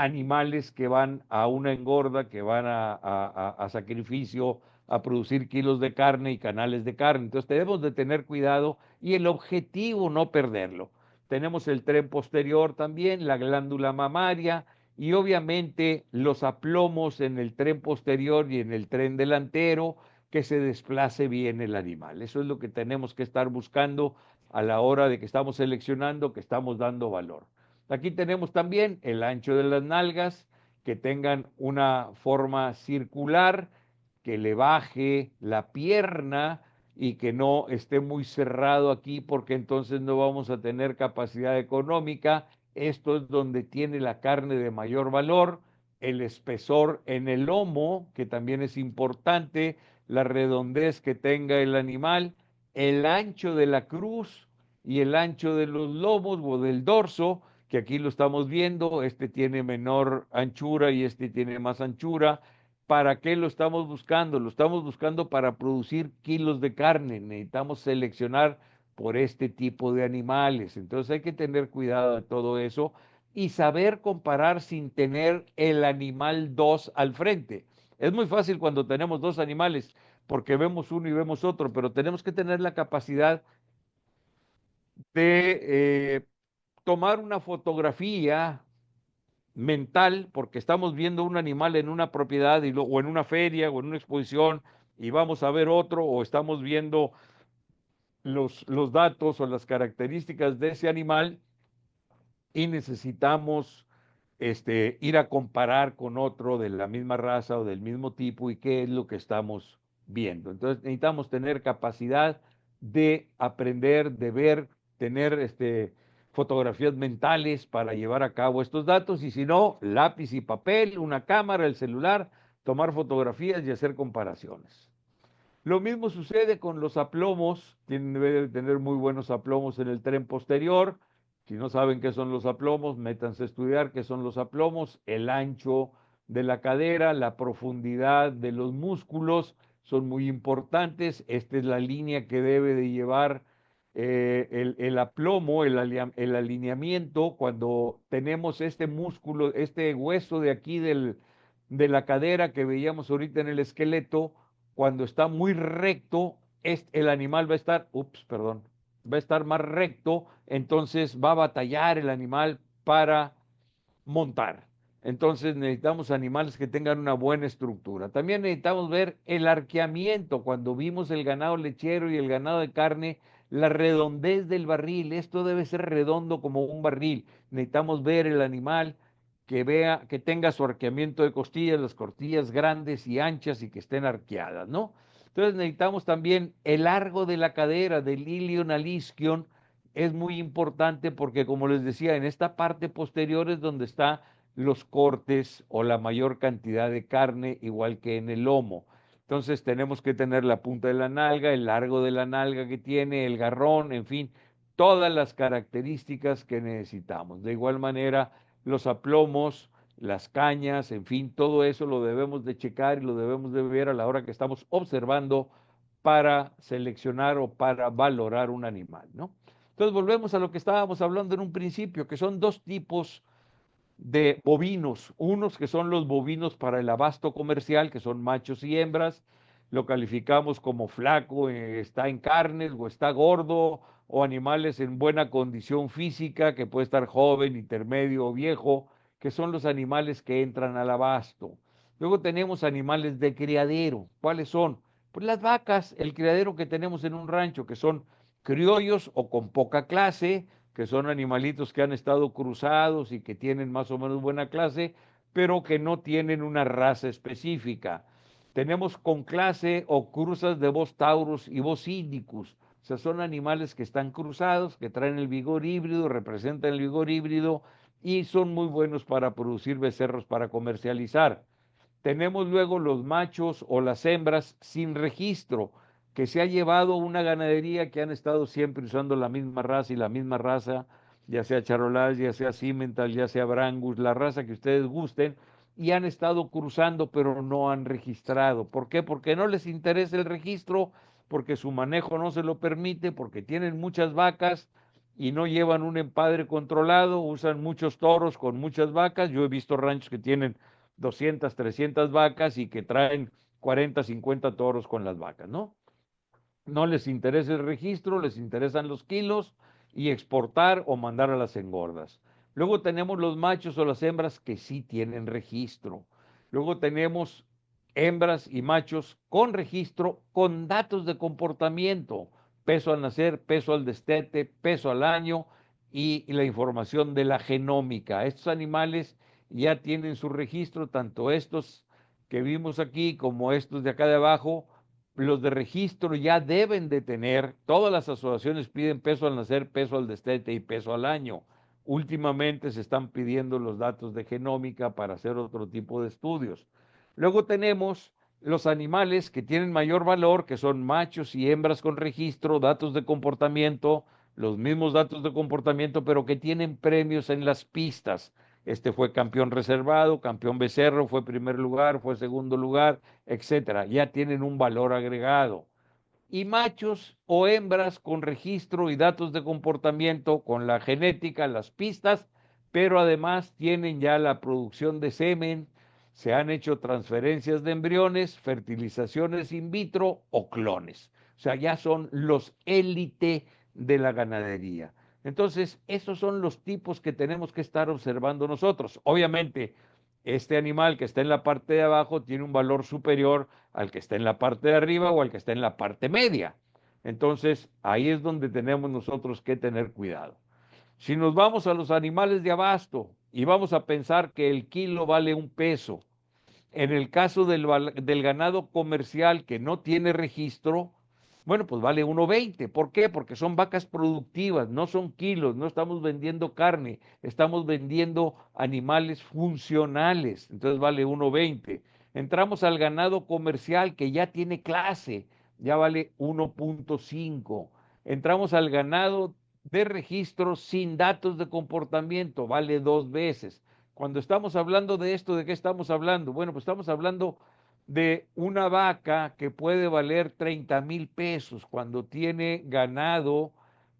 animales que van a una engorda, que van a sacrificio, a producir kilos de carne y canales de carne. Entonces debemos de tener cuidado y el objetivo no perderlo. Tenemos el tren posterior también, la glándula mamaria y obviamente los aplomos en el tren posterior y en el tren delantero, que se desplace bien el animal. Eso es lo que tenemos que estar buscando a la hora de que estamos seleccionando, que estamos dando valor. Aquí tenemos también el ancho de las nalgas, que tengan una forma circular, que le baje la pierna y que no esté muy cerrado aquí, porque entonces no vamos a tener capacidad económica. Esto es donde tiene la carne de mayor valor, el espesor en el lomo, que también es importante, la redondez que tenga el animal, el ancho de la cruz y el ancho de los lomos o del dorso, que aquí lo estamos viendo, este tiene menor anchura y este tiene más anchura. ¿Para qué lo estamos buscando? Lo estamos buscando para producir kilos de carne. Necesitamos seleccionar por este tipo de animales. Entonces hay que tener cuidado de todo eso y saber comparar sin tener el animal 2 al frente. Es muy fácil cuando tenemos dos animales porque vemos uno y vemos otro, pero tenemos que tener la capacidad de tomar una fotografía mental, porque estamos viendo un animal en una propiedad o en una feria o en una exposición y vamos a ver otro, o estamos viendo los datos o las características de ese animal y necesitamos ir a comparar con otro de la misma raza o del mismo tipo y qué es lo que estamos viendo. Entonces necesitamos tener capacidad de aprender, de ver, tener fotografías mentales para llevar a cabo estos datos y si no, lápiz y papel, una cámara, el celular, tomar fotografías y hacer comparaciones. Lo mismo sucede con los aplomos, debe tener muy buenos aplomos en el tren posterior. Si no saben qué son los aplomos, métanse a estudiar qué son los aplomos, el ancho de la cadera, la profundidad de los músculos son muy importantes. Esta es la línea que debe de llevar el aplomo, el alineamiento, cuando tenemos este músculo, este hueso de aquí de la cadera que veíamos ahorita en el esqueleto. Cuando está muy recto, el animal va a estar, perdón, va a estar más recto, entonces va a batallar el animal para montar. Entonces necesitamos animales que tengan una buena estructura. También necesitamos ver el arqueamiento. Cuando vimos el ganado lechero y el ganado de carne, la redondez del barril. Esto debe ser redondo como un barril. Necesitamos ver el animal que vea, que tenga su arqueamiento de costillas, las costillas grandes y anchas y que estén arqueadas, ¿no? Entonces necesitamos también el largo de la cadera, del ilion al isquion. Es muy importante porque, como les decía, en esta parte posterior es donde están los cortes o la mayor cantidad de carne, igual que en el lomo. Entonces tenemos que tener la punta de la nalga, el largo de la nalga que tiene, el garrón, en fin, todas las características que necesitamos. De igual manera, los aplomos, las cañas, en fin, todo eso lo debemos de checar y lo debemos de ver a la hora que estamos observando para seleccionar o para valorar un animal, ¿no? Entonces volvemos a lo que estábamos hablando en un principio, que son dos tipos de bovinos, unos que son los bovinos para el abasto comercial, que son machos y hembras, lo calificamos como flaco, está en carnes o está gordo, o animales en buena condición física, que puede estar joven, intermedio o viejo, que son los animales que entran al abasto. Luego tenemos animales de criadero. ¿Cuáles son? Pues las vacas, el criadero que tenemos en un rancho, que son criollos o con poca clase, que son animalitos que han estado cruzados y que tienen más o menos buena clase, pero que no tienen una raza específica. Tenemos con clase o cruzas de Bos taurus y Bos indicus. O sea, son animales que están cruzados, que traen el vigor híbrido, representan el vigor híbrido y son muy buenos para producir becerros para comercializar. Tenemos luego los machos o las hembras sin registro, que se ha llevado una ganadería que han estado siempre usando la misma raza y la misma raza, ya sea Charolais, ya sea Simmental, ya sea Brangus, la raza que ustedes gusten, y han estado cruzando, pero no han registrado. ¿Por qué? Porque no les interesa el registro, porque su manejo no se lo permite, porque tienen muchas vacas y no llevan un empadre controlado, usan muchos toros con muchas vacas. Yo he visto ranchos que tienen 200, 300 vacas y que traen 40, 50 toros con las vacas, ¿no? No les interesa el registro, les interesan los kilos y exportar o mandar a las engordas. Luego tenemos los machos o las hembras que sí tienen registro. Luego tenemos hembras y machos con registro, con datos de comportamiento, peso al nacer, peso al destete, peso al año y la información de la genómica. Estos animales ya tienen su registro, tanto estos que vimos aquí como estos de acá de abajo. Los de registro ya deben de tener, todas las asociaciones piden peso al nacer, peso al destete y peso al año. Últimamente se están pidiendo los datos de genómica para hacer otro tipo de estudios. Luego tenemos los animales que tienen mayor valor, que son machos y hembras con registro, datos de comportamiento, los mismos datos de comportamiento, pero que tienen premios en las pistas. Este fue campeón reservado, campeón becerro, fue primer lugar, fue segundo lugar, etcétera. Ya tienen un valor agregado. Y machos o hembras con registro y datos de comportamiento, con la genética, las pistas, pero además tienen ya la producción de semen, se han hecho transferencias de embriones, fertilizaciones in vitro o clones. O sea, ya son los élite de la ganadería. Entonces, esos son los tipos que tenemos que estar observando nosotros. Obviamente, este animal que está en la parte de abajo tiene un valor superior al que está en la parte de arriba o al que está en la parte media. Entonces, ahí es donde tenemos nosotros que tener cuidado. Si nos vamos a los animales de abasto y vamos a pensar que el kilo vale $1, en el caso del ganado comercial que no tiene registro, bueno, pues vale 1.20. ¿Por qué? Porque son vacas productivas, no son kilos, no estamos vendiendo carne, estamos vendiendo animales funcionales, entonces vale 1.20. Entramos al ganado comercial que ya tiene clase, ya vale 1.5. Entramos al ganado de registro sin datos de comportamiento, vale 2 veces. Cuando estamos hablando de esto, ¿de qué estamos hablando? Bueno, pues estamos hablando de una vaca que puede valer 30,000 pesos cuando tiene ganado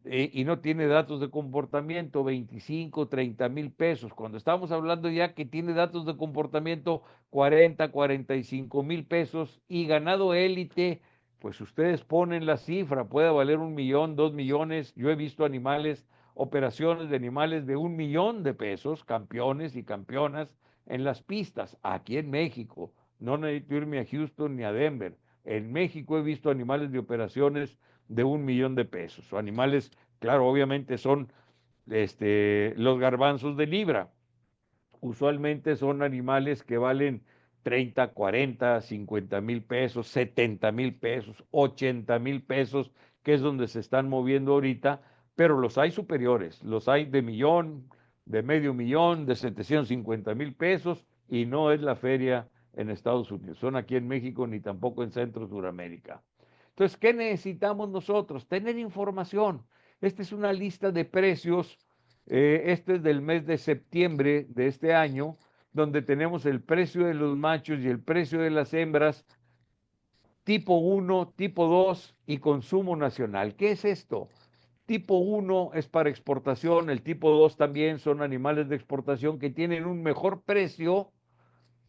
y no tiene datos de comportamiento, 25, 30,000 pesos. Cuando estamos hablando ya que tiene datos de comportamiento, 40, 45,000 pesos y ganado élite, pues ustedes ponen la cifra, puede valer 1 millón, 2 millones. Yo he visto animales, operaciones de animales de 1 millón de pesos, campeones y campeonas en las pistas, aquí en México. No necesito irme a Houston ni a Denver. En México he visto animales de operaciones de 1 millón de pesos. O animales, claro, obviamente son los garbanzos de libra. Usualmente son animales que valen 30, 40, 50,000 pesos, 70,000 pesos, 80,000 pesos, que es donde se están moviendo ahorita, pero los hay superiores, los hay de millón, de medio millón, de 750,000 pesos, y no es la feria en Estados Unidos, son aquí en México ni tampoco en Centro Suramérica. Entonces, ¿qué necesitamos nosotros? Tener información. Esta es una lista de precios, este es del mes de septiembre de este año, donde tenemos el precio de los machos y el precio de las hembras, tipo 1, tipo 2 y consumo nacional. ¿Qué es esto? Tipo 1 es para exportación, el tipo 2 también son animales de exportación que tienen un mejor precio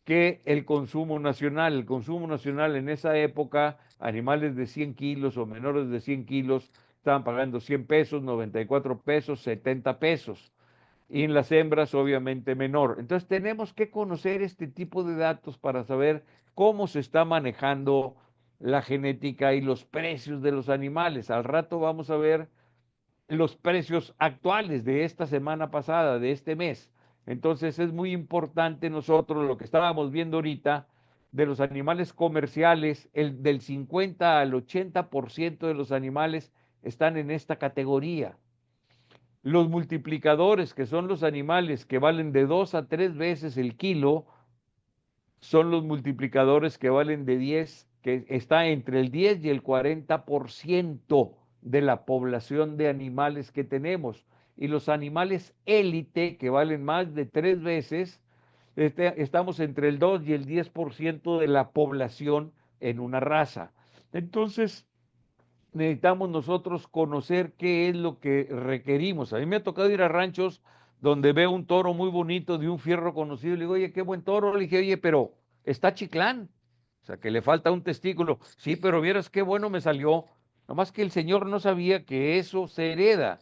que el consumo nacional. El consumo nacional en esa época, animales de 100 kilos o menores de 100 kilos, estaban pagando 100 pesos, 94 pesos, 70 pesos. Y en las hembras, obviamente, menor. Entonces, tenemos que conocer este tipo de datos para saber cómo se está manejando la genética y los precios de los animales. Al rato vamos a ver los precios actuales de esta semana pasada, de este mes. Entonces es muy importante nosotros lo que estábamos viendo ahorita de los animales comerciales, del 50 al 80% de los animales están en esta categoría. Los multiplicadores, que son los animales que valen de 2 a 3 veces el kilo, son los multiplicadores que valen de 10, que está entre el 10 y el 40% de la población de animales que tenemos. Y los animales élite, que valen más de 3 veces, estamos entre el 2 y el 10% de la población en una raza. Entonces, necesitamos nosotros conocer qué es lo que requerimos. A mí me ha tocado ir a ranchos donde veo un toro muy bonito de un fierro conocido, y le digo, oye, qué buen toro. Le dije, oye, pero está chiclán, o sea, que le falta un testículo. Sí, pero vieras qué bueno me salió. Nomás que el señor no sabía que eso se hereda.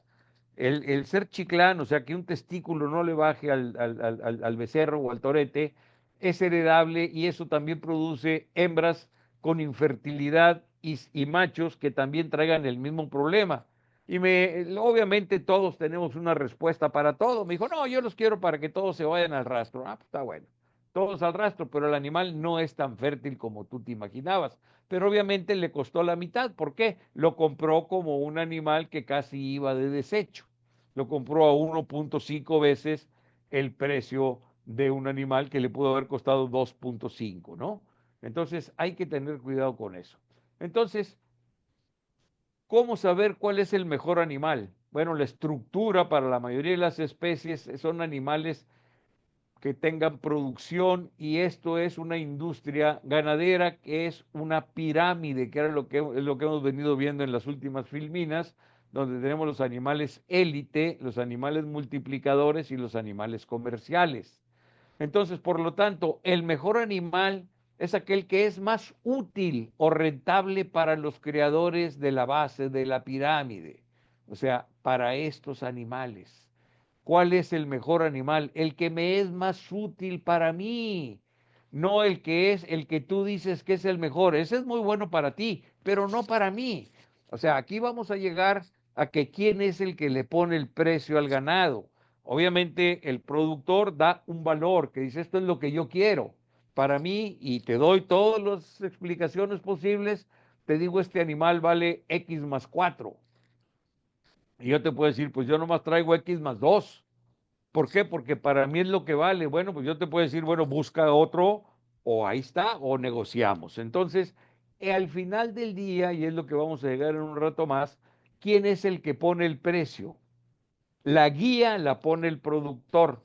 El ser chiclán, o sea, que un testículo no le baje al becerro o al torete, es heredable, y eso también produce hembras con infertilidad y machos que también traigan el mismo problema. Obviamente todos tenemos una respuesta para todo. Me dijo, no, yo los quiero para que todos se vayan al rastro. Ah, pues está bueno, todos al rastro, pero el animal no es tan fértil como tú te imaginabas. Pero obviamente le costó la mitad. ¿Por qué? Lo compró como un animal que casi iba de desecho. Lo compró a 1.5 veces el precio de un animal que le pudo haber costado 2.5, ¿no? Entonces hay que tener cuidado con eso. Entonces, ¿cómo saber cuál es el mejor animal? Bueno, la estructura para la mayoría de las especies son animales que tengan producción, y esto es una industria ganadera que es una pirámide, que era es lo que hemos venido viendo en las últimas filminas, donde tenemos los animales élite, los animales multiplicadores y los animales comerciales. Entonces, por lo tanto, el mejor animal es aquel que es más útil o rentable para los creadores de la base de la pirámide, o sea, para estos animales. ¿Cuál es el mejor animal? El que me es más útil para mí, no el que es el que tú dices que es el mejor. Ese es muy bueno para ti, pero no para mí. O sea, aquí vamos a llegar a que quién es el que le pone el precio al ganado. Obviamente el productor da un valor que dice, esto es lo que yo quiero para mí, y te doy todas las explicaciones posibles. Te digo, este animal vale X más 4. Y yo te puedo decir, pues yo nomás traigo X más 2. ¿Por qué? Porque para mí es lo que vale. Bueno, pues yo te puedo decir, bueno, busca otro, o ahí está, o negociamos. Entonces, al final del día, y es lo que vamos a llegar en un rato más, ¿quién es el que pone el precio? La guía la pone el productor,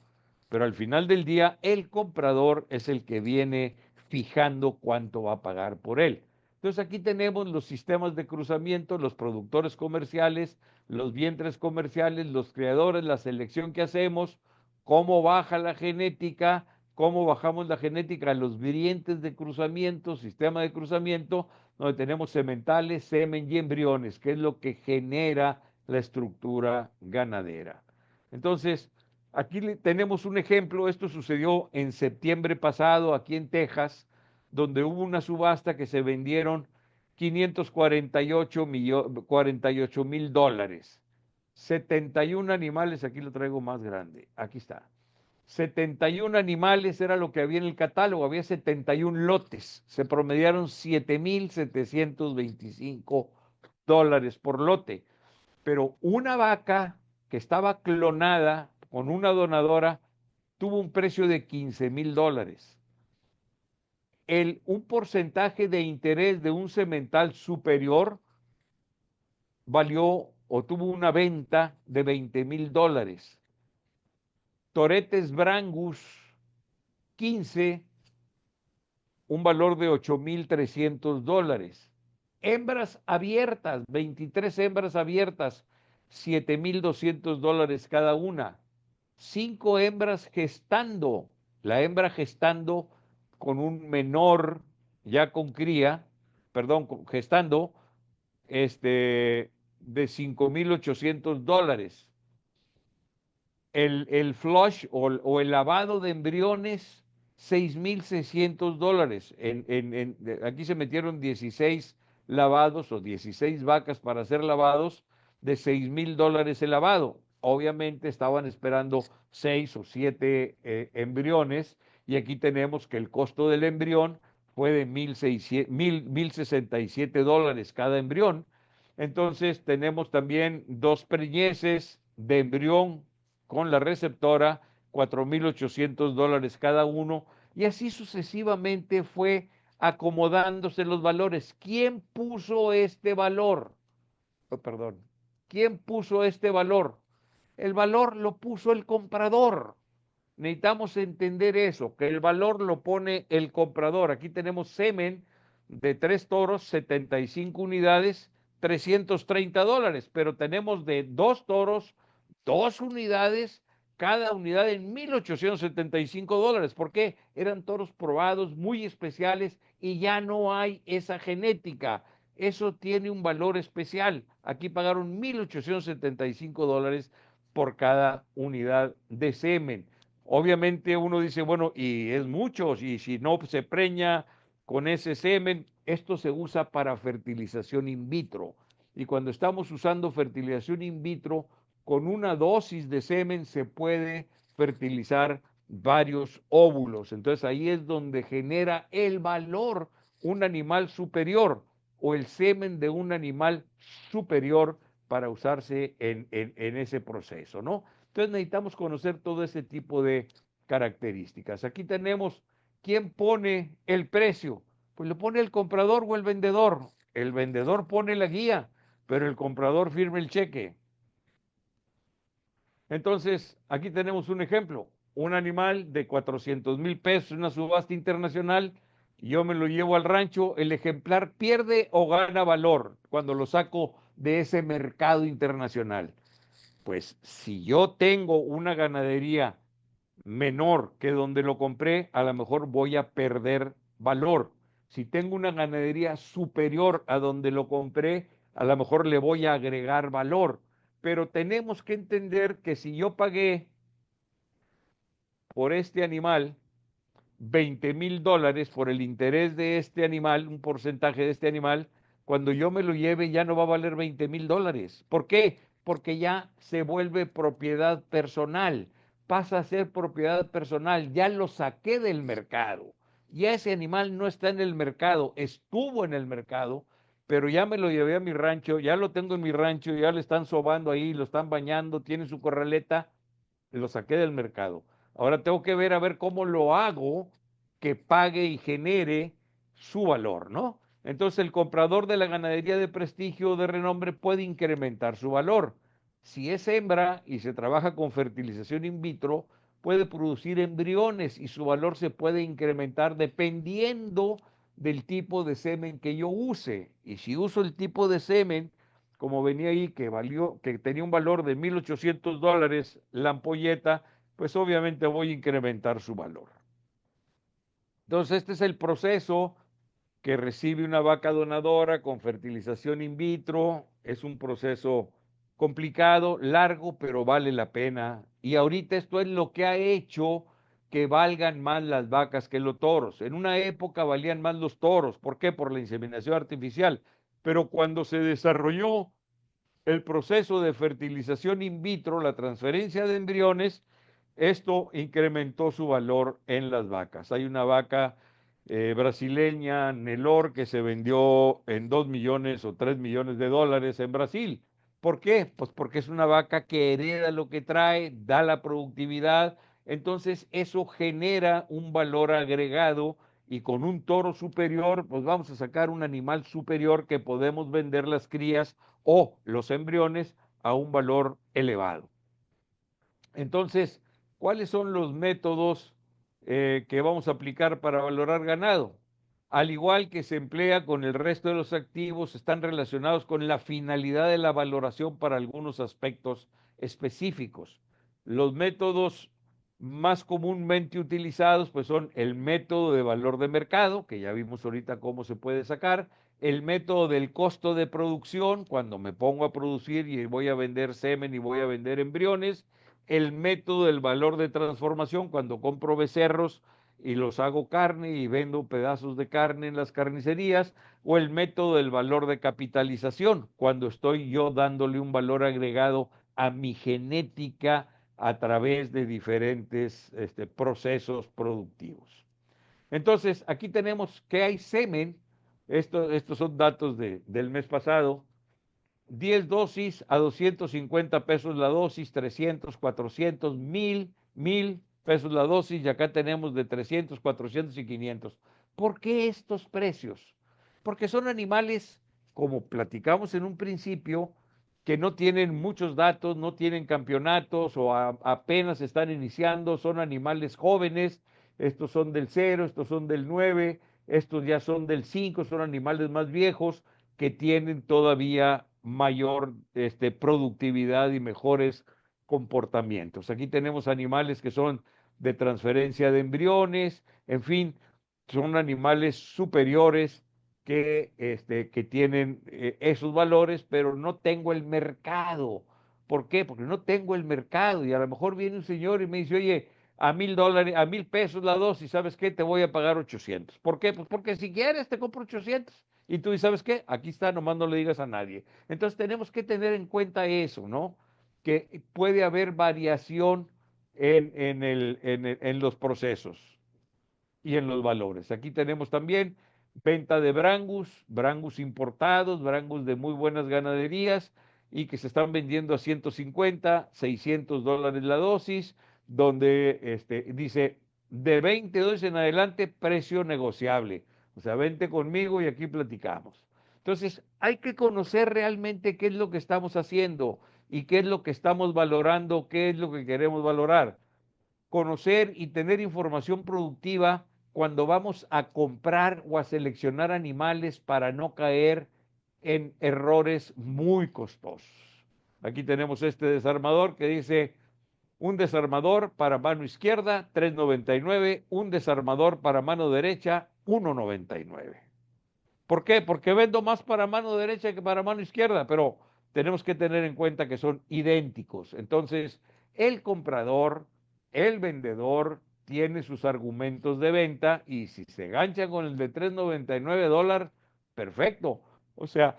pero al final del día el comprador es el que viene fijando cuánto va a pagar por él. Entonces aquí tenemos los sistemas de cruzamiento, los productores comerciales, los vientres comerciales, los criadores, la selección que hacemos, cómo baja la genética, cómo bajamos la genética a los vientres de cruzamiento, sistema de cruzamiento, donde tenemos sementales, semen y embriones, que es lo que genera la estructura ganadera. Entonces, aquí tenemos un ejemplo. Esto sucedió en septiembre pasado aquí en Texas, donde hubo una subasta que se vendieron 548 mil dólares. 71 animales, aquí lo traigo más grande, aquí está. 71 animales era lo que había en el catálogo, había 71 lotes, se promediaron 7.725 dólares por lote. Pero una vaca que estaba clonada con una donadora tuvo un precio de 15.000 dólares. Un porcentaje de interés de un semental superior valió o tuvo una venta de 20.000 dólares. Toretes Brangus 15, un valor de 8.300 dólares. Hembras abiertas, 23 hembras abiertas, 7.200 dólares cada una. 5 hembras gestando, la hembra gestando con un menor ya con cría, perdón, gestando, de 5.800 dólares. El flush o el lavado de embriones, 6.600 dólares. Aquí se metieron 16 lavados o 16 vacas para hacer lavados de 6.000 dólares el lavado. Obviamente estaban esperando 6 o 7 embriones, y aquí tenemos que el costo del embrión fue de 1.067 dólares cada embrión. Entonces tenemos también 2 preñeces de embrión con la receptora, 4.800 dólares cada uno, y así sucesivamente fue acomodándose los valores. ¿Quién puso este valor? Oh, perdón. ¿Quién puso este valor? El valor lo puso el comprador. Necesitamos entender eso, que el valor lo pone el comprador. Aquí tenemos semen de 3 toros, 75 unidades, $330, pero tenemos de 2 toros, 2 unidades, cada unidad en $1,875. ¿Por qué? Eran toros probados, muy especiales, y ya no hay esa genética. Eso tiene un valor especial. Aquí pagaron $1,875 por cada unidad de semen. Obviamente uno dice, bueno, y es mucho, y si no se preña con ese semen, esto se usa para fertilización in vitro. Y cuando estamos usando fertilización in vitro, con una dosis de semen se puede fertilizar varios óvulos. Entonces ahí es donde genera el valor un animal superior o el semen de un animal superior para usarse en ese proceso, ¿no? Entonces necesitamos conocer todo ese tipo de características. Aquí tenemos quién pone el precio. Pues lo pone el comprador o el vendedor. El vendedor pone la guía, pero el comprador firma el cheque. Entonces, aquí tenemos un ejemplo. Un animal de 400,000 pesos en una subasta internacional, yo me lo llevo al rancho, el ejemplar pierde o gana valor cuando lo saco de ese mercado internacional. Pues si yo tengo una ganadería menor que donde lo compré, a lo mejor voy a perder valor. Si tengo una ganadería superior a donde lo compré, a lo mejor le voy a agregar valor. Pero tenemos que entender que si yo pagué por este animal $20,000 por el interés de este animal, un porcentaje de este animal, cuando yo me lo lleve ya no va a valer $20,000. ¿Por qué? Porque ya se vuelve propiedad personal, pasa a ser propiedad personal, ya lo saqué del mercado, ya ese animal no está en el mercado, estuvo en el mercado, pero ya me lo llevé a mi rancho, ya lo tengo en mi rancho, ya le están sobando ahí, lo están bañando, tiene su corraleta, lo saqué del mercado. Ahora tengo que ver a ver cómo lo hago que pague y genere su valor, ¿no? Entonces el comprador de la ganadería de prestigio o de renombre puede incrementar su valor. Si es hembra y se trabaja con fertilización in vitro, puede producir embriones y su valor se puede incrementar dependiendo del tipo de semen que yo use. Y si uso el tipo de semen, como venía ahí, que tenía un valor de $1,800 la ampolleta, pues obviamente voy a incrementar su valor. Entonces, este es el proceso que recibe una vaca donadora con fertilización in vitro. Es un proceso complicado, largo, pero vale la pena. Y ahorita esto es lo que ha hecho que valgan más las vacas que los toros. En una época valían más los toros. ¿Por qué? Por la inseminación artificial. Pero cuando se desarrolló el proceso de fertilización in vitro, la transferencia de embriones, esto incrementó su valor en las vacas. Hay una vaca brasileña, Nelor, que se vendió en 2 millones o 3 millones de dólares en Brasil. ¿Por qué? Pues porque es una vaca que hereda lo que trae, da la productividad, entonces eso genera un valor agregado y con un toro superior, pues vamos a sacar un animal superior que podemos vender las crías o los embriones a un valor elevado. Entonces, ¿cuáles son los métodos que vamos a aplicar para valorar ganado? Al igual que se emplea con el resto de los activos, están relacionados con la finalidad de la valoración para algunos aspectos específicos. Los métodos más comúnmente utilizados pues son el método de valor de mercado, que ya vimos ahorita cómo se puede sacar, el método del costo de producción, cuando me pongo a producir y voy a vender semen y voy a vender embriones, el método del valor de transformación, cuando compro becerros y los hago carne y vendo pedazos de carne en las carnicerías, o el método del valor de capitalización, cuando estoy yo dándole un valor agregado a mi genética a través de diferentes procesos productivos. Entonces, aquí tenemos que hay semen, estos son datos del mes pasado, 10 dosis a 250 pesos la dosis, 300, 400, 1000 pesos la dosis, y acá tenemos de 300, 400 y 500. ¿Por qué estos precios? Porque son animales, como platicamos en un principio, que no tienen muchos datos, no tienen campeonatos o apenas están iniciando, son animales jóvenes, estos son del 0, estos son del 9, estos ya son del 5, son animales más viejos, que tienen todavía mayor productividad y mejores comportamientos. Aquí tenemos animales que son de transferencia de embriones, en fin, son animales superiores que tienen esos valores, pero no tengo el mercado. ¿Por qué? Porque no tengo el mercado y a lo mejor viene un señor y me dice, oye, a $1,000, a 1,000 pesos la dosis, ¿sabes qué? Te voy a pagar 800. ¿Por qué? Pues porque si quieres te compro 800. Y tú, ¿y sabes qué? Aquí está, nomás no le digas a nadie. Entonces tenemos que tener en cuenta eso, ¿no? Que puede haber variación en los procesos y en los valores. Aquí tenemos también venta de brangus importados, brangus de muy buenas ganaderías y que se están vendiendo a 150, $600 la dosis, donde dice de 20 dosis en adelante, precio negociable. O sea, vente conmigo y aquí platicamos. Entonces, hay que conocer realmente qué es lo que estamos haciendo y qué es lo que estamos valorando, qué es lo que queremos valorar. Conocer y tener información productiva cuando vamos a comprar o a seleccionar animales para no caer en errores muy costosos. Aquí tenemos este desarmador que dice un desarmador para mano izquierda, $3.99, un desarmador para mano derecha, $1.99. ¿Por qué? Porque vendo más para mano derecha que para mano izquierda, pero tenemos que tener en cuenta que son idénticos. Entonces, el comprador, el vendedor, tiene sus argumentos de venta y si se engancha con el de $3.99, perfecto. O sea,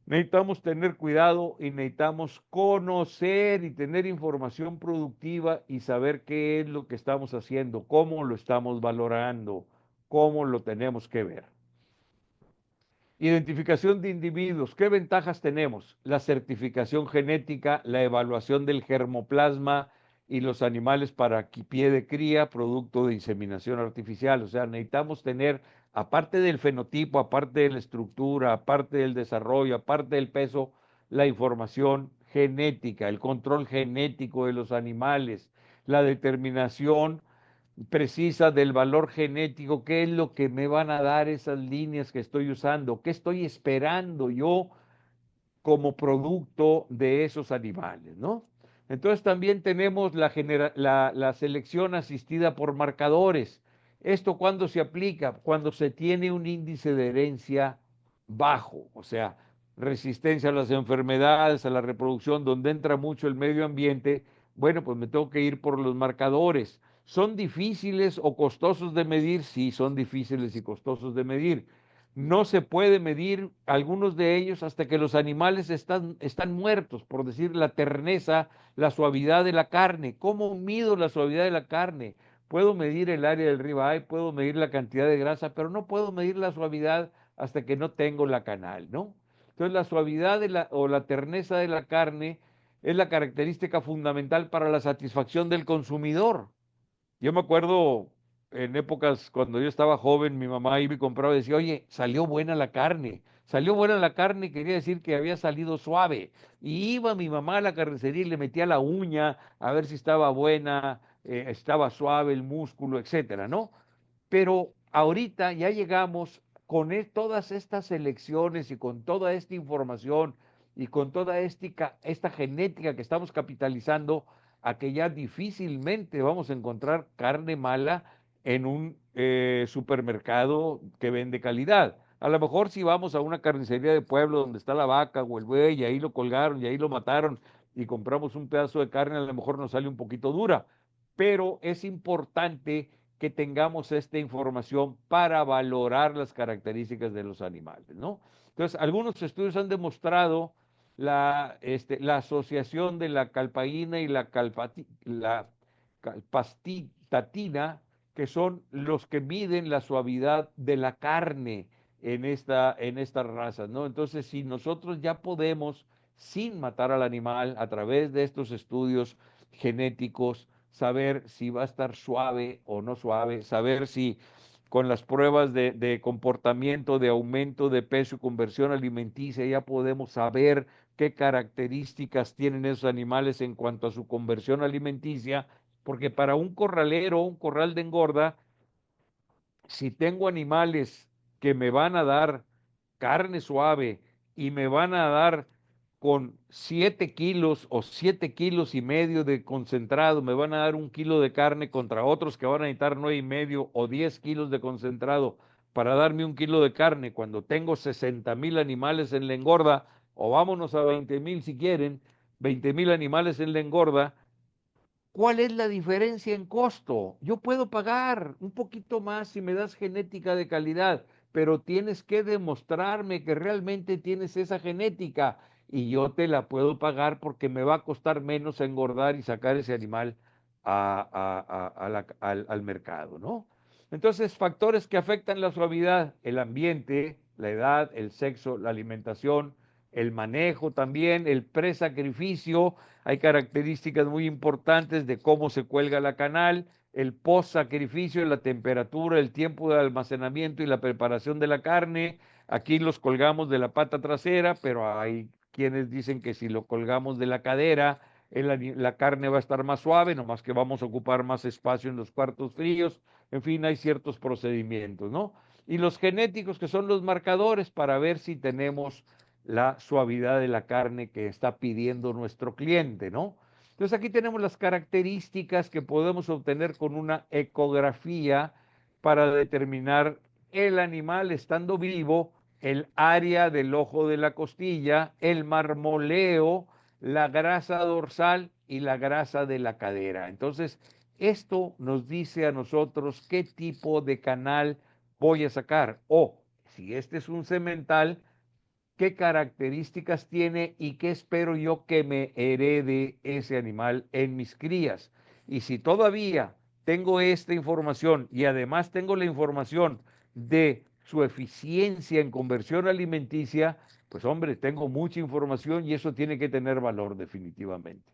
necesitamos tener cuidado y necesitamos conocer y tener información productiva y saber qué es lo que estamos haciendo, cómo lo estamos valorando, cómo lo tenemos que ver. Identificación de individuos. ¿Qué ventajas tenemos? La certificación genética, la evaluación del germoplasma y los animales para pie de cría, producto de inseminación artificial. O sea, necesitamos tener, aparte del fenotipo, aparte de la estructura, aparte del desarrollo, aparte del peso, la información genética, el control genético de los animales, la determinación precisa del valor genético, qué es lo que me van a dar esas líneas que estoy usando, qué estoy esperando yo como producto de esos animales, ¿no? Entonces también tenemos la selección asistida por marcadores. ¿Esto cuándo se aplica? Cuando se tiene un índice de herencia bajo, o sea, resistencia a las enfermedades, a la reproducción, donde entra mucho el medio ambiente. Bueno, pues me tengo que ir por los marcadores. ¿Son difíciles o costosos de medir? Sí, son difíciles y costosos de medir. No se puede medir algunos de ellos hasta que los animales están muertos, por decir la terneza, la suavidad de la carne. ¿Cómo mido la suavidad de la carne? Puedo medir el área del ribeye, puedo medir la cantidad de grasa, pero no puedo medir la suavidad hasta que no tengo la canal, ¿no? Entonces la suavidad o la terneza de la carne es la característica fundamental para la satisfacción del consumidor. Yo me acuerdo en épocas cuando yo estaba joven, mi mamá iba y compraba y decía, oye, salió buena la carne. Salió buena la carne, quería decir que había salido suave. Y iba mi mamá a la carnicería y le metía la uña a ver si estaba buena, estaba suave el músculo, etcétera, ¿no? Pero ahorita ya llegamos con todas estas elecciones y con toda esta información y con toda esta genética que estamos capitalizando a que ya difícilmente vamos a encontrar carne mala en un supermercado que vende calidad. A lo mejor si vamos a una carnicería de pueblo donde está la vaca o el buey y ahí lo colgaron y ahí lo mataron y compramos un pedazo de carne, a lo mejor nos sale un poquito dura, pero es importante que tengamos esta información para valorar las características de los animales, ¿no? Entonces, algunos estudios han demostrado la asociación de la calpaína y la calpastatina, que son los que miden la suavidad de la carne en estas razas, ¿no? Entonces, si nosotros ya podemos, sin matar al animal, a través de estos estudios genéticos, saber si va a estar suave o no suave, saber si con las pruebas de comportamiento, de aumento de peso y conversión alimenticia, ya podemos saber qué características tienen esos animales en cuanto a su conversión alimenticia, porque para un corralero, un corral de engorda, si tengo animales que me van a dar carne suave, y me van a dar con 7 kilos o 7,5 kilos de concentrado, me van a dar 1 kilo de carne contra otros que van a necesitar 9,5 o 10 kilos de concentrado para darme 1 kilo de carne cuando tengo 60,000 animales en la engorda, o vámonos a 20,000 si quieren, 20,000 animales en la engorda. ¿Cuál es la diferencia en costo? Yo puedo pagar un poquito más si me das genética de calidad, pero tienes que demostrarme que realmente tienes esa genética y yo te la puedo pagar porque me va a costar menos engordar y sacar ese animal al mercado, ¿no? Entonces, factores que afectan la suavidad: el ambiente, la edad, el sexo, la alimentación, el manejo también, el presacrificio. Hay características muy importantes de cómo se cuelga la canal, el post-sacrificio, la temperatura, el tiempo de almacenamiento y la preparación de la carne. Aquí los colgamos de la pata trasera, pero hay quienes dicen que si lo colgamos de la cadera, la carne va a estar más suave, nomás que vamos a ocupar más espacio en los cuartos fríos. En fin, hay ciertos procedimientos, ¿no? Y los genéticos, que son los marcadores para ver si tenemos la suavidad de la carne que está pidiendo nuestro cliente, ¿no? Entonces aquí tenemos las características que podemos obtener con una ecografía para determinar el animal estando vivo, el área del ojo de la costilla, el marmoleo, la grasa dorsal y la grasa de la cadera. Entonces, esto nos dice a nosotros qué tipo de canal voy a sacar, o si este es un semental, qué características tiene y qué espero yo que me herede ese animal en mis crías. Y si todavía tengo esta información y además tengo la información de su eficiencia en conversión alimenticia, pues hombre, tengo mucha información y eso tiene que tener valor definitivamente.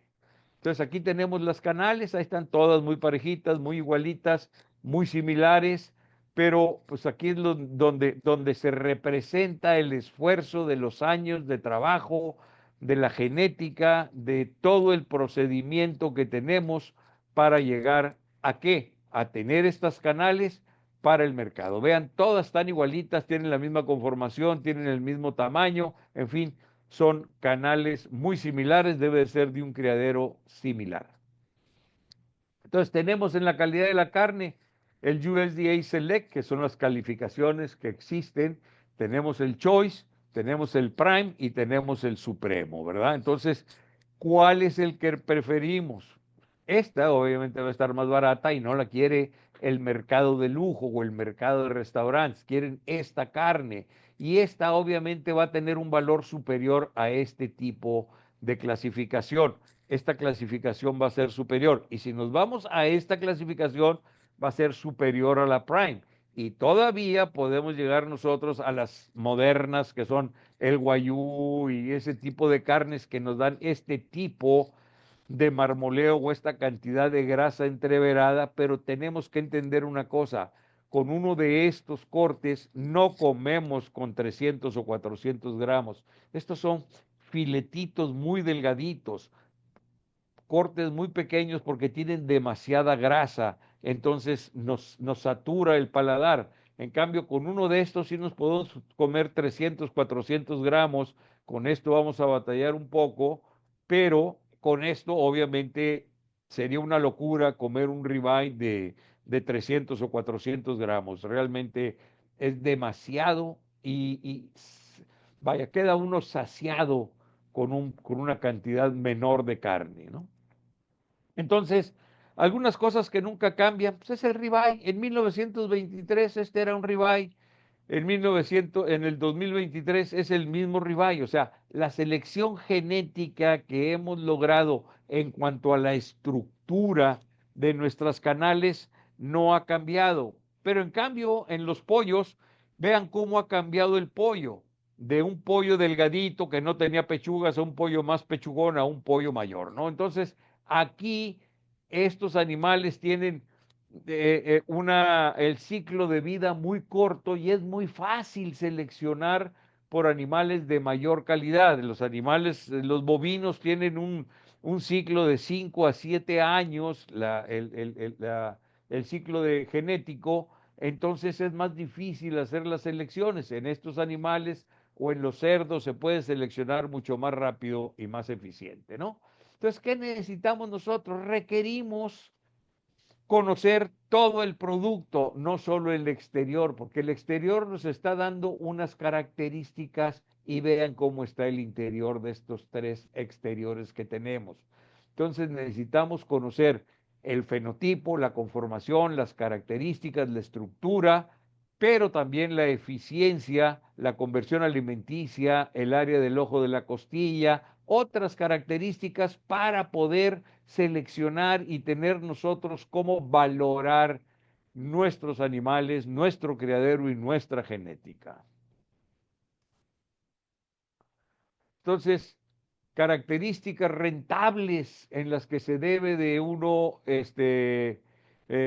Entonces aquí tenemos las canales, ahí están todas muy parejitas, muy igualitas, muy similares, pero pues aquí es donde se representa el esfuerzo de los años de trabajo, de la genética, de todo el procedimiento que tenemos para llegar a qué, a tener estas canales para el mercado. Vean, todas están igualitas, tienen la misma conformación, tienen el mismo tamaño, en fin, son canales muy similares, debe de ser de un criadero similar. Entonces tenemos en la calidad de la carne el USDA Select, que son las calificaciones que existen, tenemos el Choice, tenemos el Prime y tenemos el Supremo, ¿verdad? Entonces, ¿cuál es el que preferimos? Esta obviamente va a estar más barata y no la quiere el mercado de lujo o el mercado de restaurantes, quieren esta carne y esta obviamente va a tener un valor superior a este tipo de clasificación. Esta clasificación va a ser superior y si nos vamos a esta clasificación va a ser superior a la Prime y todavía podemos llegar nosotros a las modernas que son el Wagyu y ese tipo de carnes que nos dan este tipo de marmoleo o esta cantidad de grasa entreverada, pero tenemos que entender una cosa: con uno de estos cortes no comemos con 300 o 400 gramos. Estos son filetitos muy delgaditos, cortes muy pequeños porque tienen demasiada grasa, entonces nos satura el paladar. En cambio, con uno de estos sí nos podemos comer 300, 400 gramos, con esto vamos a batallar un poco, pero con esto obviamente sería una locura comer un ribeye de 300 o 400 gramos. Realmente es demasiado y vaya, queda uno saciado con una cantidad menor de carne, ¿no? Entonces, algunas cosas que nunca cambian, pues es el ribeye. En 1923 este era un ribeye, en el 2023 es el mismo ribeye. O sea, la selección genética que hemos logrado en cuanto a la estructura de nuestras canales no ha cambiado. Pero en cambio, en los pollos, vean cómo ha cambiado el pollo. De un pollo delgadito que no tenía pechugas a un pollo más pechugón a un pollo mayor, ¿no? Entonces, aquí estos animales tienen el ciclo de vida muy corto y es muy fácil seleccionar por animales de mayor calidad. Los animales, los bovinos tienen un ciclo de 5 a 7 años, el ciclo de genético, entonces es más difícil hacer las selecciones. En estos animales o en los cerdos se puede seleccionar mucho más rápido y más eficiente, ¿no? Entonces, ¿qué necesitamos nosotros? Requerimos conocer todo el producto, no solo el exterior, porque el exterior nos está dando unas características y vean cómo está el interior de estos tres exteriores que tenemos. Entonces necesitamos conocer el fenotipo, la conformación, las características, la estructura, pero también la eficiencia, la conversión alimenticia, el área del ojo de la costilla, otras características para poder seleccionar y tener nosotros cómo valorar nuestros animales, nuestro criadero y nuestra genética. Entonces, características rentables en las que se debe de uno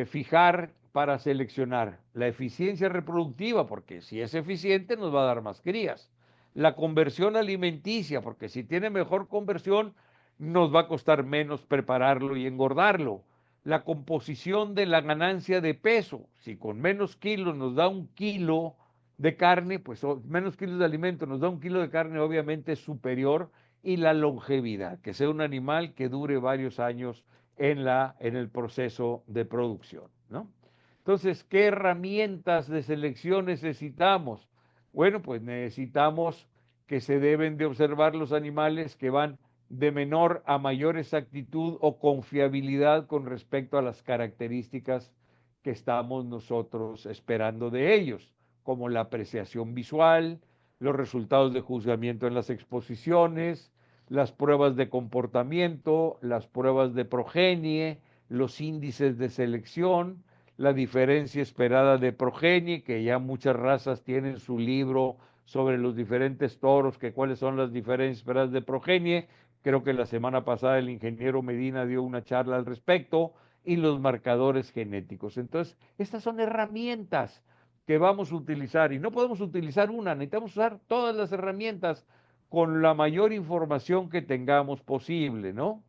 fijar para seleccionar. La eficiencia reproductiva, porque si es eficiente nos va a dar más crías. La conversión alimenticia, porque si tiene mejor conversión nos va a costar menos prepararlo y engordarlo. La composición de la ganancia de peso, si con menos kilos nos da 1 kilo de carne, pues menos kilos de alimento nos da 1 kilo de carne, obviamente es superior. Y la longevidad, que sea un animal que dure varios años en el proceso de producción, ¿no? Entonces, ¿qué herramientas de selección necesitamos? Bueno, pues necesitamos que se deben de observar los animales que van de menor a mayor exactitud o confiabilidad con respecto a las características que estamos nosotros esperando de ellos, como la apreciación visual, los resultados de juzgamiento en las exposiciones, las pruebas de comportamiento, las pruebas de progenie, los índices de selección, la diferencia esperada de progenie, que ya muchas razas tienen su libro sobre los diferentes toros, que cuáles son las diferencias esperadas de progenie. Creo que la semana pasada el ingeniero Medina dio una charla al respecto, y los marcadores genéticos. Entonces, estas son herramientas que vamos a utilizar y no podemos utilizar una, necesitamos usar todas las herramientas con la mayor información que tengamos posible, ¿no?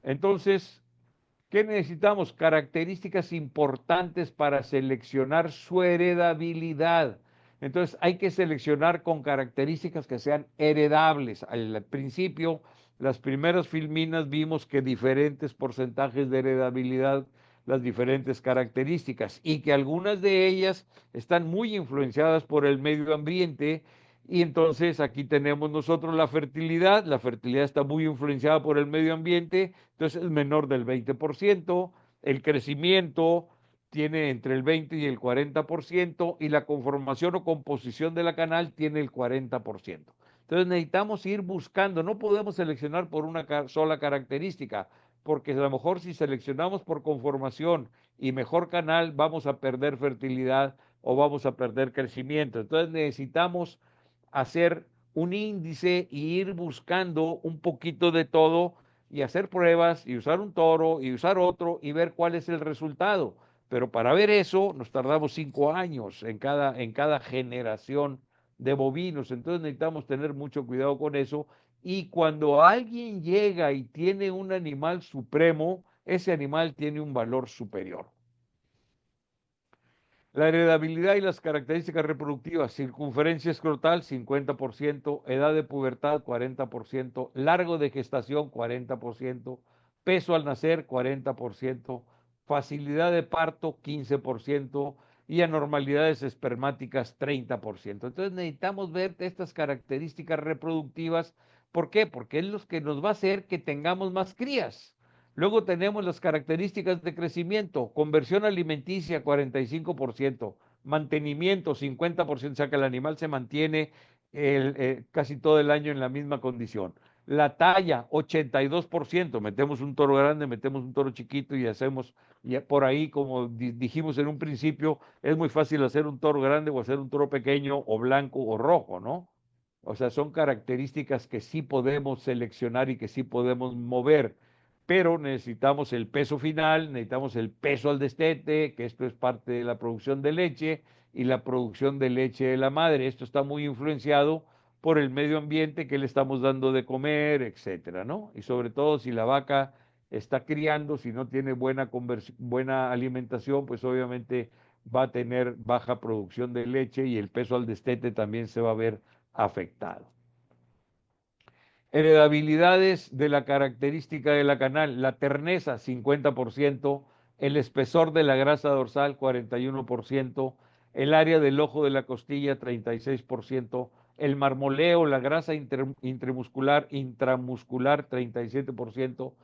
Entonces, ¿qué necesitamos? Características importantes para seleccionar su heredabilidad. Entonces, hay que seleccionar con características que sean heredables. Al principio, las primeras filminas vimos que diferentes porcentajes de heredabilidad, las diferentes características, y que algunas de ellas están muy influenciadas por el medio ambiente. Y entonces aquí tenemos nosotros la fertilidad está muy influenciada por el medio ambiente, entonces es menor del 20%, el crecimiento tiene entre el 20 y el 40%, y la conformación o composición de la canal tiene el 40%. Entonces necesitamos ir buscando, no podemos seleccionar por una sola característica, porque a lo mejor si seleccionamos por conformación y mejor canal, vamos a perder fertilidad o vamos a perder crecimiento. Entonces necesitamos hacer un índice y ir buscando un poquito de todo y hacer pruebas y usar un toro y usar otro y ver cuál es el resultado. Pero para ver eso nos tardamos 5 años en cada generación de bovinos. Entonces necesitamos tener mucho cuidado con eso. Y cuando alguien llega y tiene un animal supremo, ese animal tiene un valor superior. La heredabilidad y las características reproductivas: circunferencia escrotal 50%, edad de pubertad 40%, largo de gestación 40%, peso al nacer 40%, facilidad de parto 15% y anormalidades espermáticas 30%. Entonces necesitamos ver estas características reproductivas. ¿Por qué? Porque es lo que nos va a hacer que tengamos más crías. Luego tenemos las características de crecimiento: conversión alimenticia 45%, mantenimiento 50%, o sea que el animal se mantiene casi todo el año en la misma condición. La talla 82%, metemos un toro grande, metemos un toro chiquito y hacemos, y por ahí, como dijimos en un principio, es muy fácil hacer un toro grande o hacer un toro pequeño o blanco o rojo, ¿no? O sea, son características que sí podemos seleccionar y que sí podemos mover, pero necesitamos el peso final, necesitamos el peso al destete, que esto es parte de la producción de leche y la producción de leche de la madre. Esto está muy influenciado por el medio ambiente que le estamos dando de comer, etcétera, ¿no? Y sobre todo si la vaca está criando, si no tiene buena alimentación, pues obviamente va a tener baja producción de leche y el peso al destete también se va a ver afectado. Heredabilidades de la característica de la canal: la terneza 50%, el espesor de la grasa dorsal 41%, el área del ojo de la costilla 36%, el marmoleo, la grasa intramuscular 37%,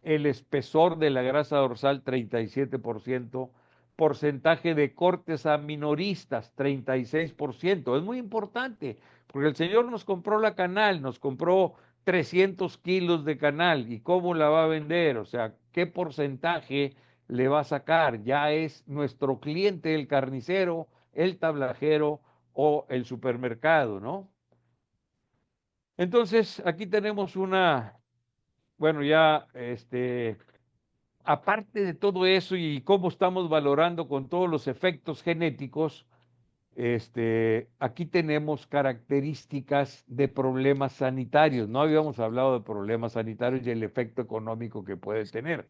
el espesor de la grasa dorsal 37%, porcentaje de cortes a minoristas 36%. Es muy importante porque el señor nos compró la canal, nos compró 300 kilos de canal, ¿y cómo la va a vender? O sea, ¿qué porcentaje le va a sacar? Ya es nuestro cliente el carnicero, el tablajero o el supermercado, ¿no? Entonces, aquí tenemos bueno, ya, aparte de todo eso y cómo estamos valorando con todos los efectos genéticos, aquí tenemos características de problemas sanitarios. No habíamos hablado de problemas sanitarios y el efecto económico que puede tener.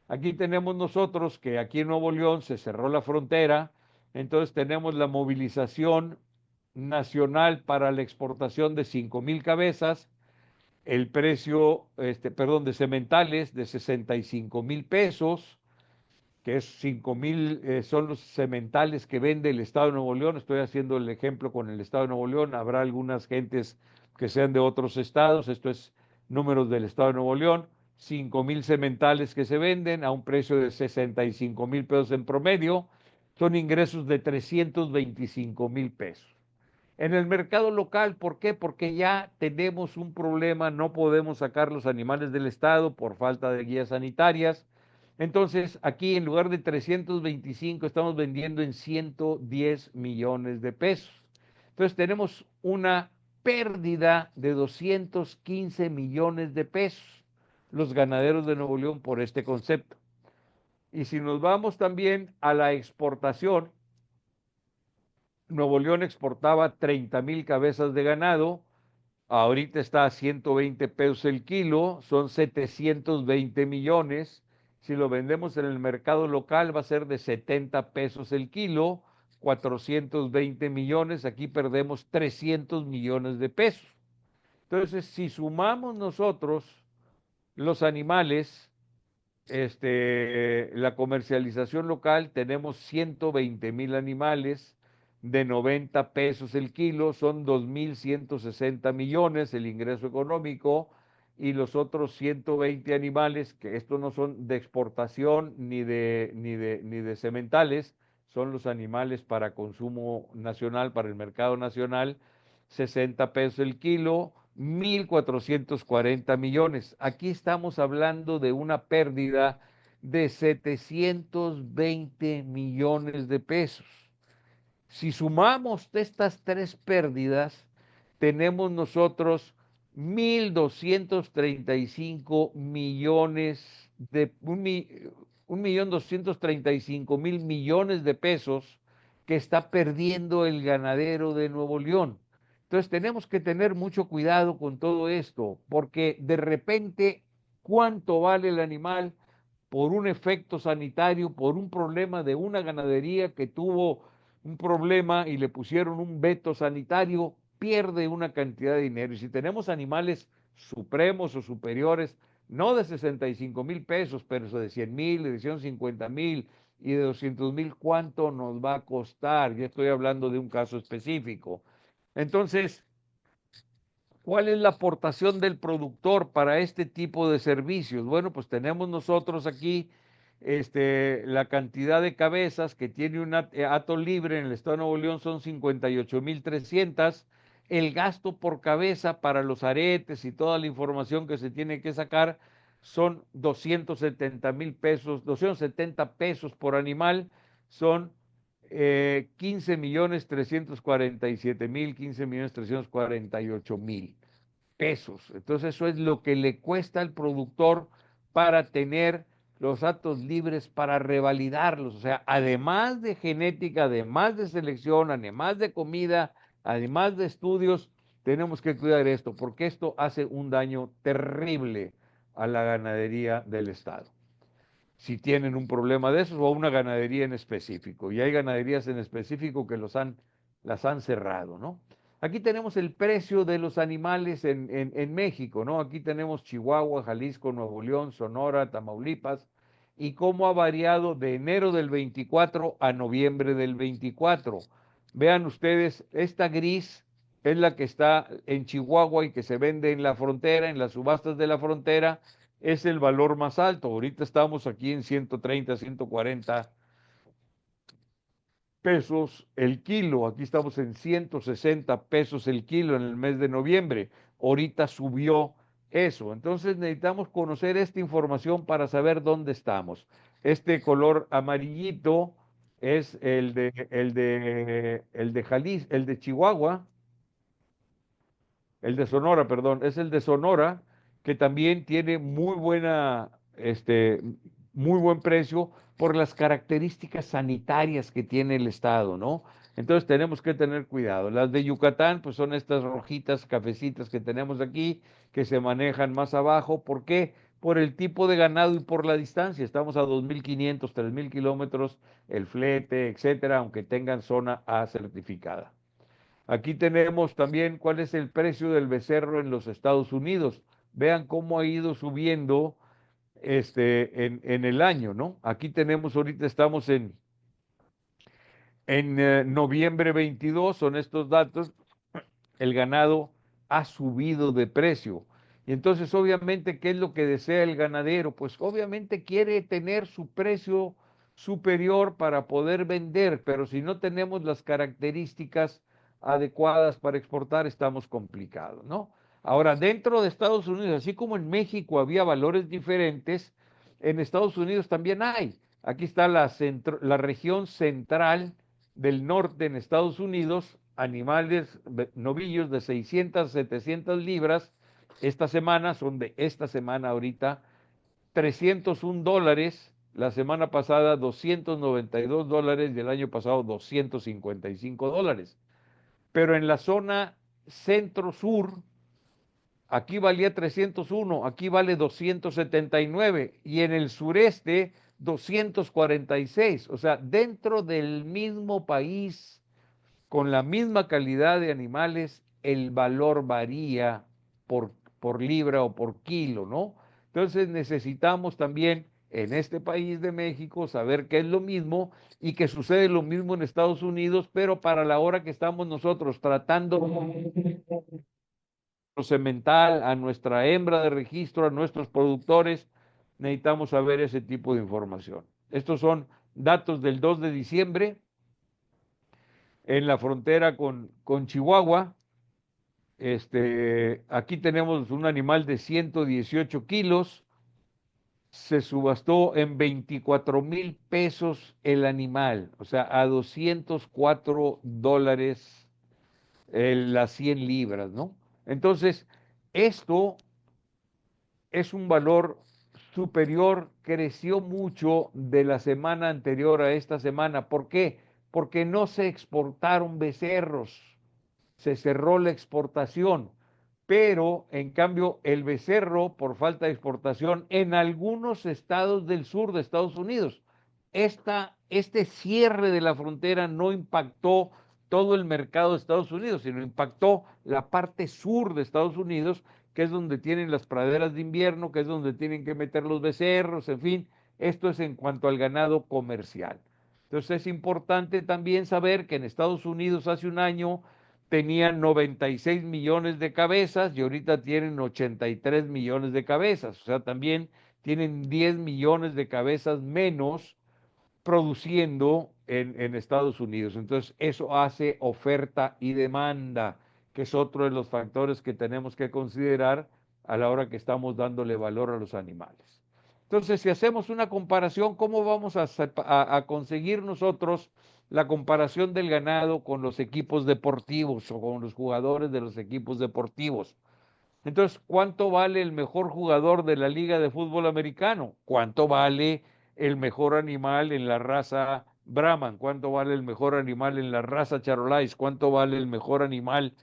Aquí tenemos nosotros que aquí en Nuevo León se cerró la frontera, entonces tenemos la movilización nacional para la exportación de 5,000 cabezas, el precio, de sementales de 65,000 pesos, que es 5,000, son los sementales que vende el Estado de Nuevo León. Estoy haciendo el ejemplo con el Estado de Nuevo León. Habrá algunas gentes que sean de otros estados. Esto es números del Estado de Nuevo León. 5,000 sementales que se venden a un precio de 65,000 pesos en promedio. Son ingresos de 325,000 pesos. En el mercado local, ¿por qué? Porque ya tenemos un problema, no podemos sacar los animales del estado por falta de guías sanitarias. Entonces, aquí en lugar de 325 estamos vendiendo en 110 millones de pesos. Entonces, tenemos una pérdida de 215 millones de pesos los ganaderos de Nuevo León por este concepto. Y si nos vamos también a la exportación, Nuevo León exportaba 30,000 cabezas de ganado, ahorita está a 120 pesos el kilo, son 720 millones. Si lo vendemos en el mercado local va a ser de 70 pesos el kilo, 420 millones, aquí perdemos 300 millones de pesos. Entonces, si sumamos nosotros los animales, la comercialización local, tenemos 120,000 animales de 90 pesos el kilo, son 2,160 millones el ingreso económico, y los otros 120 animales, que estos no son de exportación ni de sementales, son los animales para consumo nacional, para el mercado nacional, 60 pesos el kilo, 1,440 millones. Aquí estamos hablando de una pérdida de 720 millones de pesos. Si sumamos estas tres pérdidas, tenemos nosotros 1,235 millones de 1,235,000 millones de pesos que está perdiendo el ganadero de Nuevo León. Entonces tenemos que tener mucho cuidado con todo esto, porque de repente, ¿cuánto vale el animal por un efecto sanitario, por un problema de una ganadería que tuvo un problema y le pusieron un veto sanitario? Pierde una cantidad de dinero. Y si tenemos animales supremos o superiores, no de 65,000 pesos, pero de 100,000, de 150,000 y de 200,000, ¿cuánto nos va a costar? Yo estoy hablando de un caso específico. Entonces, ¿cuál es la aportación del productor para este tipo de servicios? Bueno, pues tenemos nosotros aquí la cantidad de cabezas que tiene un hato libre en el estado de Nuevo León son 58,300. El gasto por cabeza para los aretes y toda la información que se tiene que sacar son 270,000 pesos, 270 pesos por animal, son 15,347,000, 15,348,000 pesos. Entonces eso es lo que le cuesta al productor para tener los hatos libres, para revalidarlos. O sea, además de genética, además de selección, además de comida, además de estudios, tenemos que cuidar esto, porque esto hace un daño terrible a la ganadería del estado. Si tienen un problema de esos, o a una ganadería en específico, y hay ganaderías en específico que las han cerrado, ¿no? Aquí tenemos el precio de los animales en México, ¿no? Aquí tenemos Chihuahua, Jalisco, Nuevo León, Sonora, Tamaulipas, y cómo ha variado de enero del 24 a noviembre del 24. Vean ustedes, esta gris es la que está en Chihuahua y que se vende en la frontera, en las subastas de la frontera, es el valor más alto. Ahorita estamos aquí en 130, 140 pesos el kilo. Aquí estamos en 160 pesos el kilo en el mes de noviembre. Ahorita subió eso. Entonces necesitamos conocer esta información para saber dónde estamos. Este color amarillito es el de Chihuahua, el de Sonora, perdón, es el de Sonora, que también tiene muy buen precio por las características sanitarias que tiene el estado, ¿no? Entonces tenemos que tener cuidado. Las de Yucatán, pues son estas rojitas, cafecitas que tenemos aquí, que se manejan más abajo. ¿Por qué? Por el tipo de ganado y por la distancia. Estamos a 2.500, 3.000 kilómetros, el flete, etcétera, aunque tengan zona A certificada. Aquí tenemos también cuál es el precio del becerro en los Estados Unidos. Vean cómo ha ido subiendo en el año, ¿no? Aquí tenemos, ahorita estamos en noviembre 22, son estos datos, el ganado ha subido de precio. Y entonces, obviamente, ¿qué es lo que desea el ganadero? Pues obviamente quiere tener su precio superior para poder vender, pero si no tenemos las características adecuadas para exportar, estamos complicados, ¿no? Ahora, dentro de Estados Unidos, así como en México había valores diferentes, en Estados Unidos también hay. Aquí está la región central del norte en Estados Unidos, animales novillos de 600, 700 libras, esta semana son de esta semana ahorita, $301, la semana pasada $292 y el año pasado $255. Pero en la zona centro-sur, aquí valía 301, aquí vale 279 y en el sureste 246. O sea, dentro del mismo país, con la misma calidad de animales, el valor varía por libra o por kilo, ¿no? Entonces necesitamos también en este país de México saber qué es lo mismo y que sucede lo mismo en Estados Unidos, pero para la hora que estamos nosotros tratando semental, a nuestra hembra de registro, a nuestros productores, necesitamos saber ese tipo de información. Estos son datos del 2 de diciembre en la frontera con Chihuahua. Aquí tenemos un animal de 118 kilos, se subastó en 24,000 pesos el animal, o sea, a $204 las 100 libras, ¿no? Entonces, esto es un valor superior, creció mucho de la semana anterior a esta semana. ¿Por qué? Porque no se exportaron becerros, se cerró la exportación, pero en cambio el becerro, por falta de exportación, en algunos estados del sur de Estados Unidos, este cierre de la frontera no impactó todo el mercado de Estados Unidos, sino impactó la parte sur de Estados Unidos, que es donde tienen las praderas de invierno, que es donde tienen que meter los becerros, en fin, esto es en cuanto al ganado comercial. Entonces es importante también saber que en Estados Unidos hace un año tenían 96 millones de cabezas y ahorita tienen 83 millones de cabezas, o sea, también tienen 10 millones de cabezas menos produciendo en Estados Unidos. Entonces, eso hace oferta y demanda, que es otro de los factores que tenemos que considerar a la hora que estamos dándole valor a los animales. Entonces, si hacemos una comparación, ¿cómo vamos a conseguir nosotros la comparación del ganado con los equipos deportivos o con los jugadores de los equipos deportivos? Entonces, ¿cuánto vale el mejor jugador de la Liga de Fútbol Americano? ¿Cuánto vale el mejor animal en la raza Brahman? ¿Cuánto vale el mejor animal en la raza Charolais? ¿Cuánto vale el mejor animal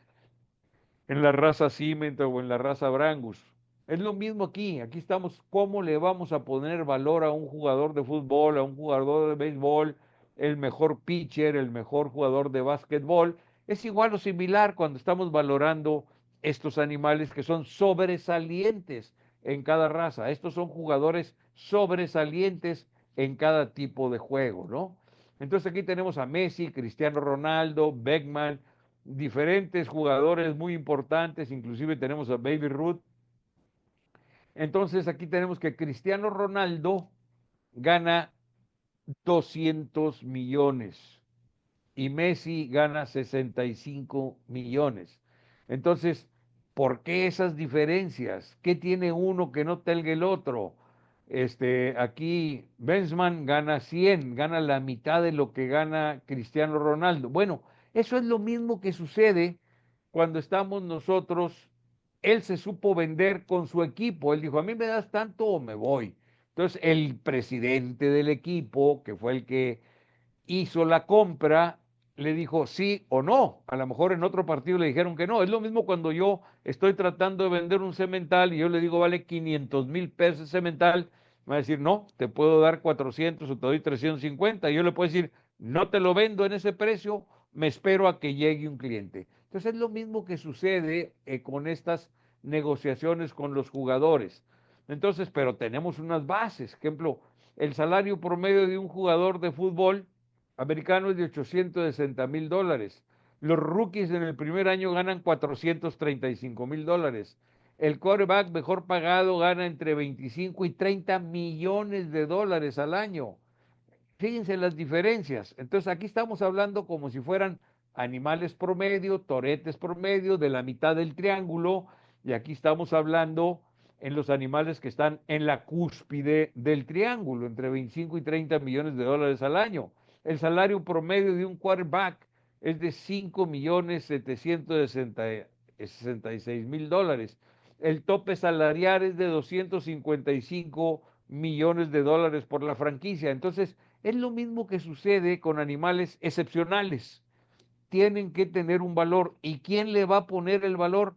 en la raza Cimental o en la raza Brangus? Es lo mismo aquí. Aquí estamos, ¿cómo le vamos a poner valor a un jugador de fútbol, a un jugador de béisbol, el mejor pitcher, el mejor jugador de básquetbol? Es igual o similar cuando estamos valorando estos animales que son sobresalientes en cada raza. Estos son jugadores sobresalientes en cada tipo de juego, ¿no? Entonces aquí tenemos a Messi, Cristiano Ronaldo, Beckman, diferentes jugadores muy importantes, inclusive tenemos a Baby Ruth. Entonces aquí tenemos que Cristiano Ronaldo gana 200 millones y Messi gana 65 millones. Entonces, ¿por qué esas diferencias? ¿Qué tiene uno que no tenga el otro? Aquí Benzman gana 100, gana la mitad de lo que gana Cristiano Ronaldo. Bueno, eso es lo mismo que sucede cuando estamos nosotros. Él se supo vender con su equipo. Él dijo, a mí me das tanto o me voy. Entonces, el presidente del equipo, que fue el que hizo la compra, le dijo sí o no. A lo mejor en otro partido le dijeron que no. Es lo mismo cuando yo estoy tratando de vender un cemental y yo le digo vale 500,000 pesos cemental. Me va a decir no, te puedo dar 400 o te doy 350. Y yo le puedo decir no te lo vendo en ese precio, me espero a que llegue un cliente. Entonces es lo mismo que sucede con estas negociaciones con los jugadores. Entonces, pero tenemos unas bases. Ejemplo, el salario promedio de un jugador de fútbol americano es de $860,000. Los rookies en el primer año ganan $435,000. El quarterback mejor pagado gana entre 25 y 30 millones de dólares al año. Fíjense las diferencias. Entonces aquí estamos hablando como si fueran animales promedio, toretes promedio, de la mitad del triángulo, y aquí estamos hablando en los animales que están en la cúspide del triángulo, entre 25 y 30 millones de dólares al año. El salario promedio de un quarterback es de 5,766,000 dólares. El tope salarial es de 255 millones de dólares por la franquicia. Entonces, es lo mismo que sucede con animales excepcionales. Tienen que tener un valor. ¿Y quién le va a poner el valor?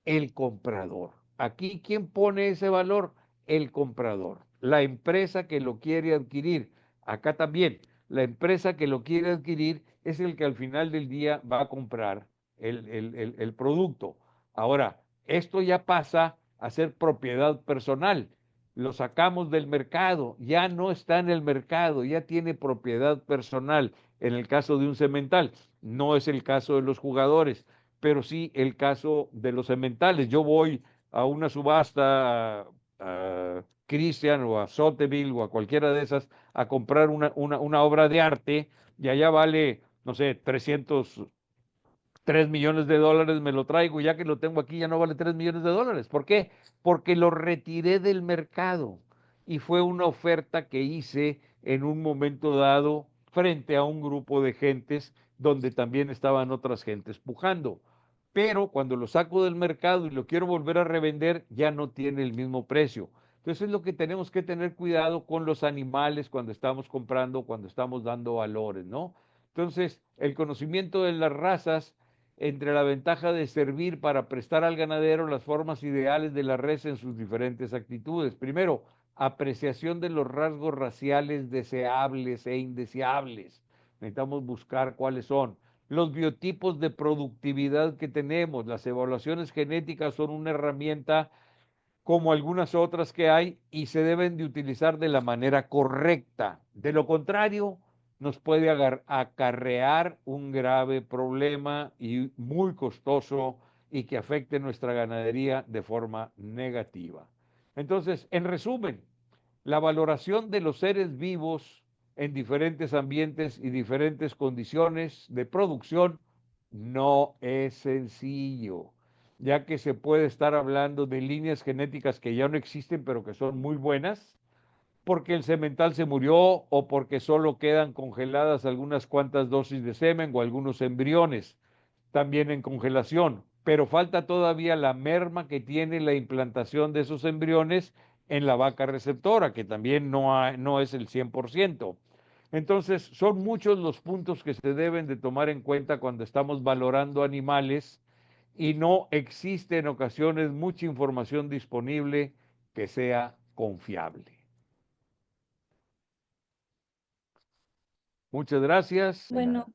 El comprador. Aquí, ¿quién pone ese valor? El comprador. La empresa que lo quiere adquirir. Acá también, la empresa que lo quiere adquirir es el que al final del día va a comprar el producto. Ahora, esto ya pasa a ser propiedad personal. Lo sacamos del mercado, ya no está en el mercado, ya tiene propiedad personal. En el caso de un cemental, no es el caso de los jugadores, pero sí el caso de los cementales. Yo voy a una subasta, a Christian o a Sotheby o a cualquiera de esas a comprar una obra de arte y allá vale, no sé, 3 millones de dólares, me lo traigo, ya que lo tengo aquí ya no vale 3 millones de dólares. ¿Por qué? Porque lo retiré del mercado y fue una oferta que hice en un momento dado frente a un grupo de gentes donde también estaban otras gentes pujando. Pero cuando lo saco del mercado y lo quiero volver a revender, ya no tiene el mismo precio. Entonces es lo que tenemos que tener cuidado con los animales cuando estamos comprando, cuando estamos dando valores, ¿no? Entonces, el conocimiento de las razas entre la ventaja de servir para prestar al ganadero las formas ideales de la res en sus diferentes actitudes. Primero, apreciación de los rasgos raciales deseables e indeseables. Necesitamos buscar cuáles son. Los biotipos de productividad que tenemos, las evaluaciones genéticas son una herramienta como algunas otras que hay y se deben de utilizar de la manera correcta. De lo contrario, nos puede acarrear un grave problema y muy costoso y que afecte nuestra ganadería de forma negativa. Entonces, en resumen, la valoración de los seres vivos en diferentes ambientes y diferentes condiciones de producción no es sencillo, ya que se puede estar hablando de líneas genéticas que ya no existen, pero que son muy buenas, porque el semental se murió o porque solo quedan congeladas algunas cuantas dosis de semen o algunos embriones, también en congelación, pero falta todavía la merma que tiene la implantación de esos embriones en la vaca receptora, que también no es el 100%. Entonces, son muchos los puntos que se deben de tomar en cuenta cuando estamos valorando animales y no existe en ocasiones mucha información disponible que sea confiable. Muchas gracias. Bueno,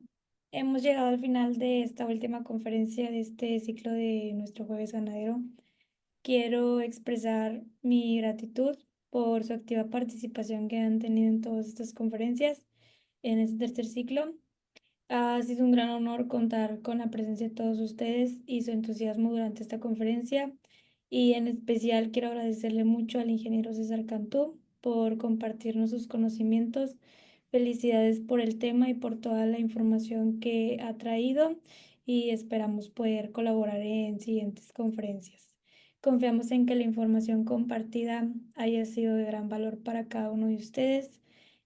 Hemos llegado al final de esta última conferencia de este ciclo de nuestro Jueves Ganadero. Quiero expresar mi gratitud por su activa participación que han tenido en todas estas conferencias en este tercer ciclo. Ha sido un gran honor contar con la presencia de todos ustedes y su entusiasmo durante esta conferencia. Y en especial quiero agradecerle mucho al ingeniero César Cantú por compartirnos sus conocimientos. Felicidades por el tema y por toda la información que ha traído y esperamos poder colaborar en siguientes conferencias. Confiamos en que la información compartida haya sido de gran valor para cada uno de ustedes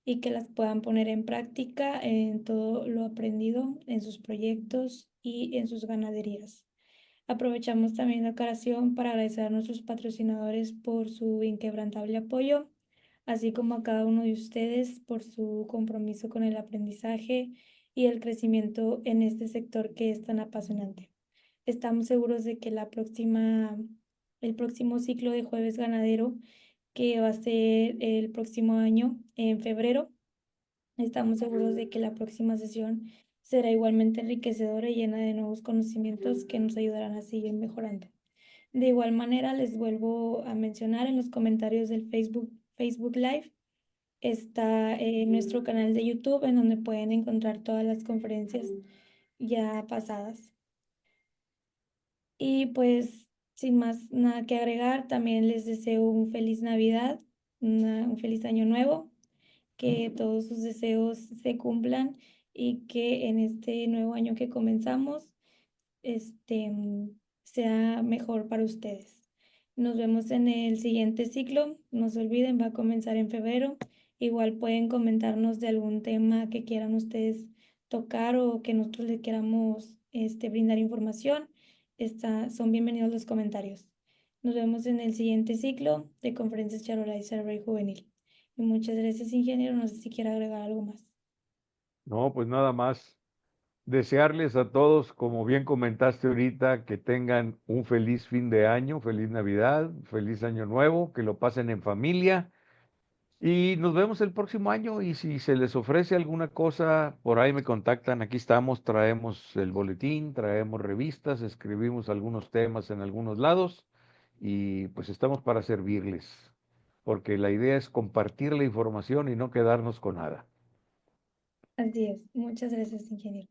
y que las puedan poner en práctica en todo lo aprendido en sus proyectos y en sus ganaderías. Aprovechamos también la ocasión para agradecer a nuestros patrocinadores por su inquebrantable apoyo, así como a cada uno de ustedes por su compromiso con el aprendizaje y el crecimiento en este sector que es tan apasionante. Estamos seguros de que el próximo ciclo de Jueves Ganadero, que va a ser el próximo año, en febrero, estamos seguros de que la próxima sesión será igualmente enriquecedora y llena de nuevos conocimientos que nos ayudarán a seguir mejorando. De igual manera, les vuelvo a mencionar en los comentarios del Facebook Live está nuestro canal de YouTube en donde pueden encontrar todas las conferencias ya pasadas. Y pues, sin más nada que agregar, también les deseo un feliz Navidad, un feliz Año Nuevo, que todos sus deseos se cumplan y que en este nuevo año que comenzamos, este, sea mejor para ustedes. Nos vemos en el siguiente ciclo. No se olviden, va a comenzar en febrero. Igual pueden comentarnos de algún tema que quieran ustedes tocar o que nosotros les queramos brindar información. Son bienvenidos los comentarios. Nos vemos en el siguiente ciclo de Conferencias Charola y Survey Juvenil. Y muchas gracias, ingeniero. No sé si quiere agregar algo más. No, pues nada más. Desearles a todos, como bien comentaste ahorita, que tengan un feliz fin de año, feliz Navidad, feliz Año Nuevo, que lo pasen en familia y nos vemos el próximo año y si se les ofrece alguna cosa, por ahí me contactan, aquí estamos, traemos el boletín, traemos revistas, escribimos algunos temas en algunos lados y pues estamos para servirles, porque la idea es compartir la información y no quedarnos con nada. Así es. Muchas gracias, ingeniero.